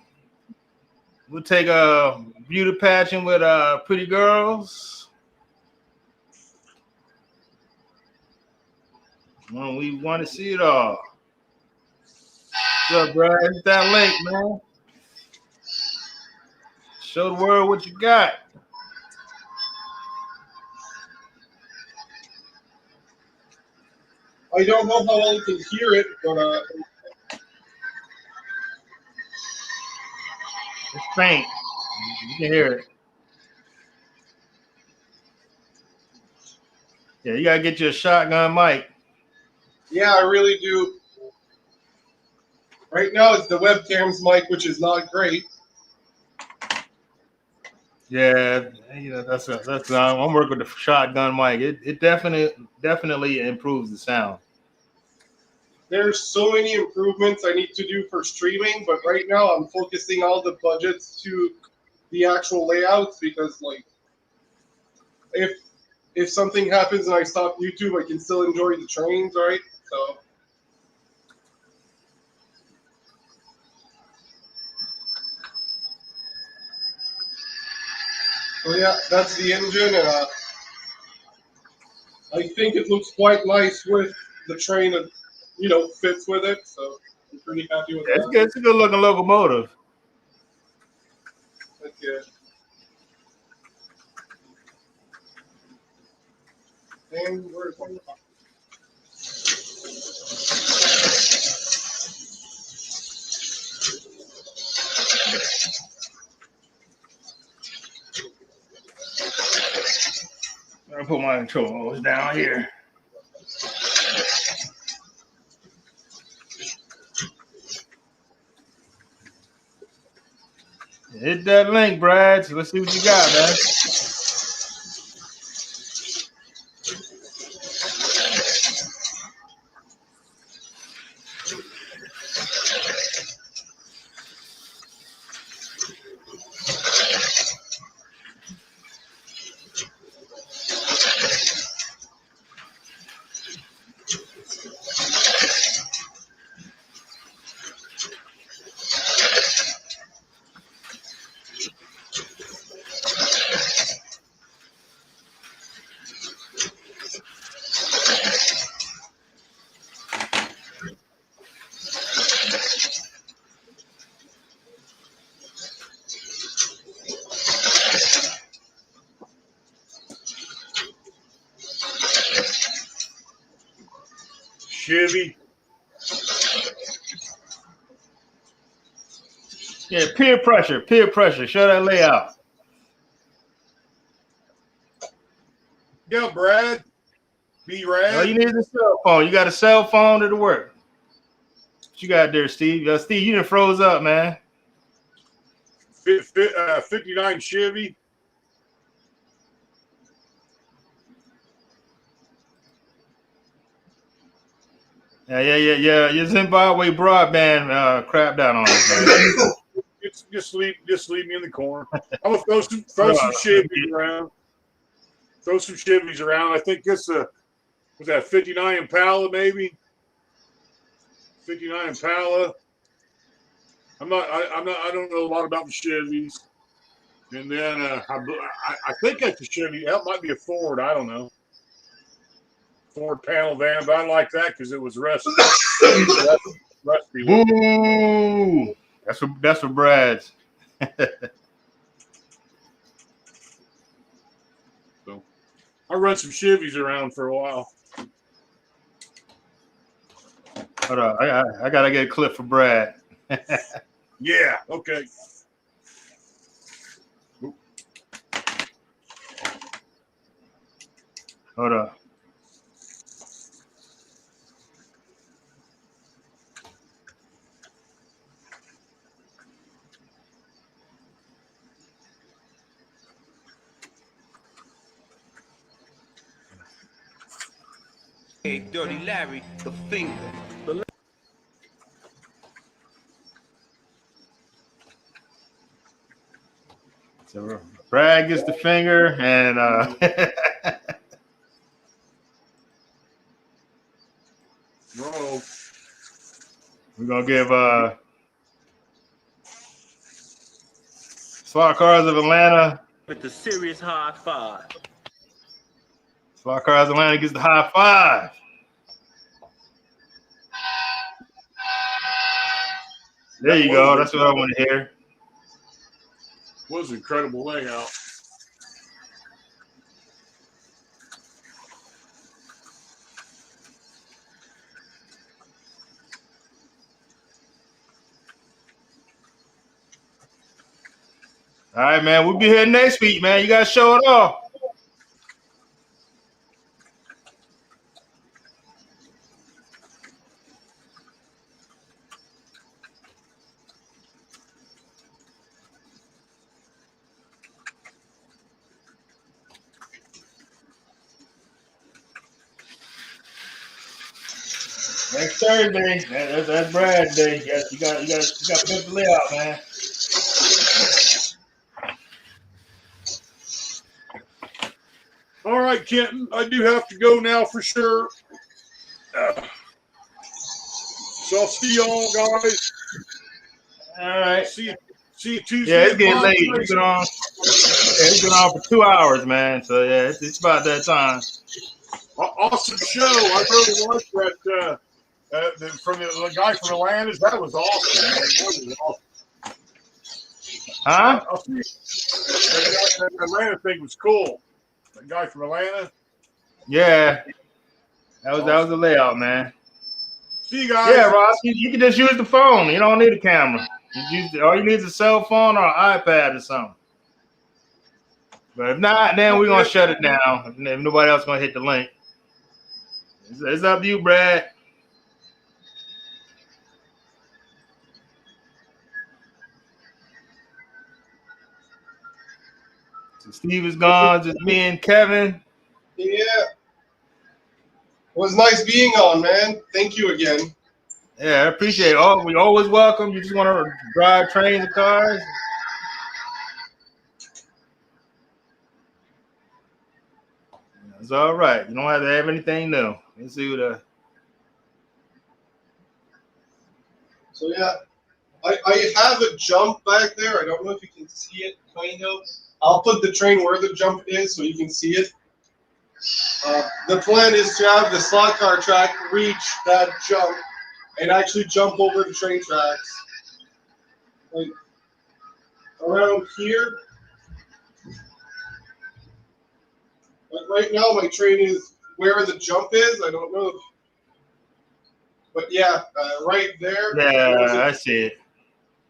We'll take a beauty pageant with pretty girls. Well, we want to see it all. What's up, Brad? Hit that link, man. Show the world what you got. I don't know how well you can hear it, but It's faint. You can hear it. Yeah, you gotta get you a shotgun mic. yeah, I really do. Right now, it's the webcam's mic, which is not great. Yeah, you know, that's I'm working with the shotgun mic. It definitely improves the sound. There's so many improvements I need to do for streaming, but right now I'm focusing all the budgets to the actual layouts because, like, if something happens and I stop YouTube, I can still enjoy the trains, right? So yeah, that's the engine, and I think it looks quite nice with the train that fits with it. So I'm pretty happy with that. It's a good looking locomotive. That's good. And where's one? I'm gonna put my controllers down here. Hit that link, Brad. So let's see what you got, man. Chevy. Yeah, peer pressure. Show that layout. Yeah, Brad. Be rad. All you need is a cell phone. You got a cell phone, it'll work. What you got there, Steve? Steve, you done froze up, man. 59 Chevy. Yeah. Your Zimbabwe broadband crapped out on us, man. Just leave me in the corner. I'm gonna throw some shivvies around. Throw some shivvies around. I think this was that 59 Impala, maybe 59 Impala. I don't know a lot about the Chevys. And then I think that's a Chevy. That might be a Ford. I don't know. Ford panel van, but I like that because it was rusty. Rusty. Boo! That's for Brad's. So I run some Chevys around for a while. Hold on, I gotta get a clip for Brad. Yeah. Okay. Hold on. Hey, Dirty Larry, the finger. So Brad gets the finger, and we're gonna give Slot Cars of Atlanta. With the serious high five. Slot Cars of Atlanta gets the high five. There you go. That's what I want to hear. Was an incredible layout. All right, man. We'll be here next week, man. You gotta show it off. Next Thursday, that's Brad's day. Yes, you got to put the layout, man. All right, Kenton. I do have to go now for sure. So I'll see y'all, guys. All right. See you Tuesday. Yeah, it's getting late. It's been on for 2 hours, man. So yeah, it's about that time. Awesome show. I really liked that. From the guy from Atlanta. That was awesome, man. That was awesome. Huh? I'll see you. That Atlanta thing was cool. That guy from Atlanta. Yeah. That was the layout, man. See you guys. Yeah, Ross, you can just use the phone. You don't need a camera. All you need is a cell phone or an iPad or something. But if not, then we're going to shut it down. If nobody else going to hit the link. It's up to you, Brad. So Steve is gone. Just me and Kevin. Yeah. It was nice being on, man. Thank you again. Yeah, I appreciate it. We always welcome. You just want to drive trains and cars? It's all right. You don't have to have anything new. Let's see what So yeah, I have a jump back there. I don't know if you can see it, kind of. I'll put the train where the jump is so you can see it. The plan is to have the slot car track reach that jump and actually jump over the train tracks. Like around here. Like right now, my train is where the jump is. I don't know. But yeah, right there. Yeah, I see it.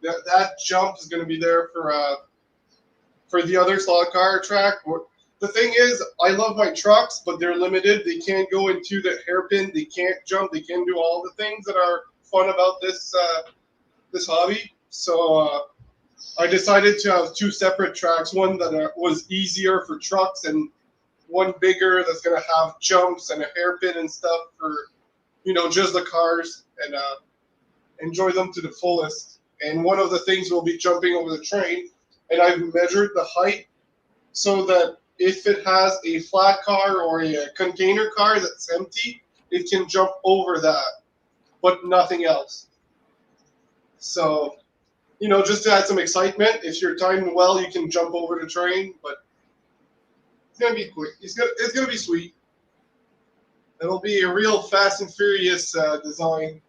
That jump is going to be there for the other slot car track. The thing is, I love my trucks, but they're limited. They can't go into the hairpin. They can't jump. They can't do all the things that are fun about this this hobby. So I decided to have two separate tracks. One that was easier for trucks, and one bigger that's going to have jumps and a hairpin and stuff just the cars and enjoy them to the fullest. And one of the things will be jumping over the train, and I've measured the height so that if it has a flat car or a container car that's empty, it can jump over that, but nothing else. So, just to add some excitement, if you're timed well, you can jump over the train, but it's gonna be quick. It's gonna be sweet. It'll be a real Fast and Furious design.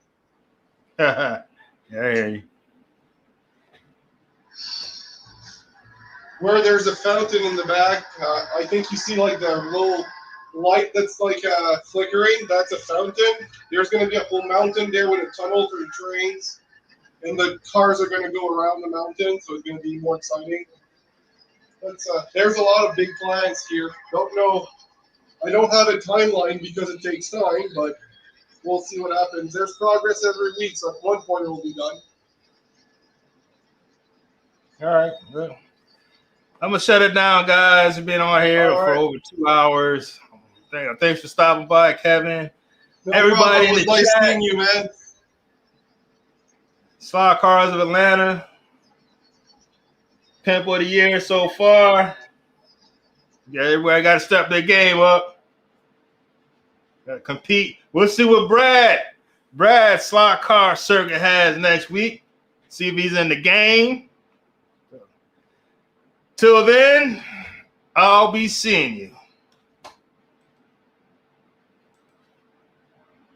Yeah, I hear you. Where there's a fountain in the back, I think you see like the little light that's like flickering. That's a fountain. There's going to be a whole mountain there with a tunnel for the trains, and the cars are going to go around the mountain, so it's going to be more exciting. But there's a lot of big plans here. Don't know. I don't have a timeline because it takes time, but we'll see what happens. There's progress every week, so at one point it will be done. All right, good. I'm gonna shut it down, guys. We've been on here for over 2 hours. Thanks for stopping by, Kevin. No Everybody in the nice chat. seeing you, man. Slot Cars of Atlanta. Pimp of the year so far. Yeah, everybody got to step their game up. Got to compete. We'll see what Brad Slot Car Circuit has next week. See if he's in the game. Till then, I'll be seeing you.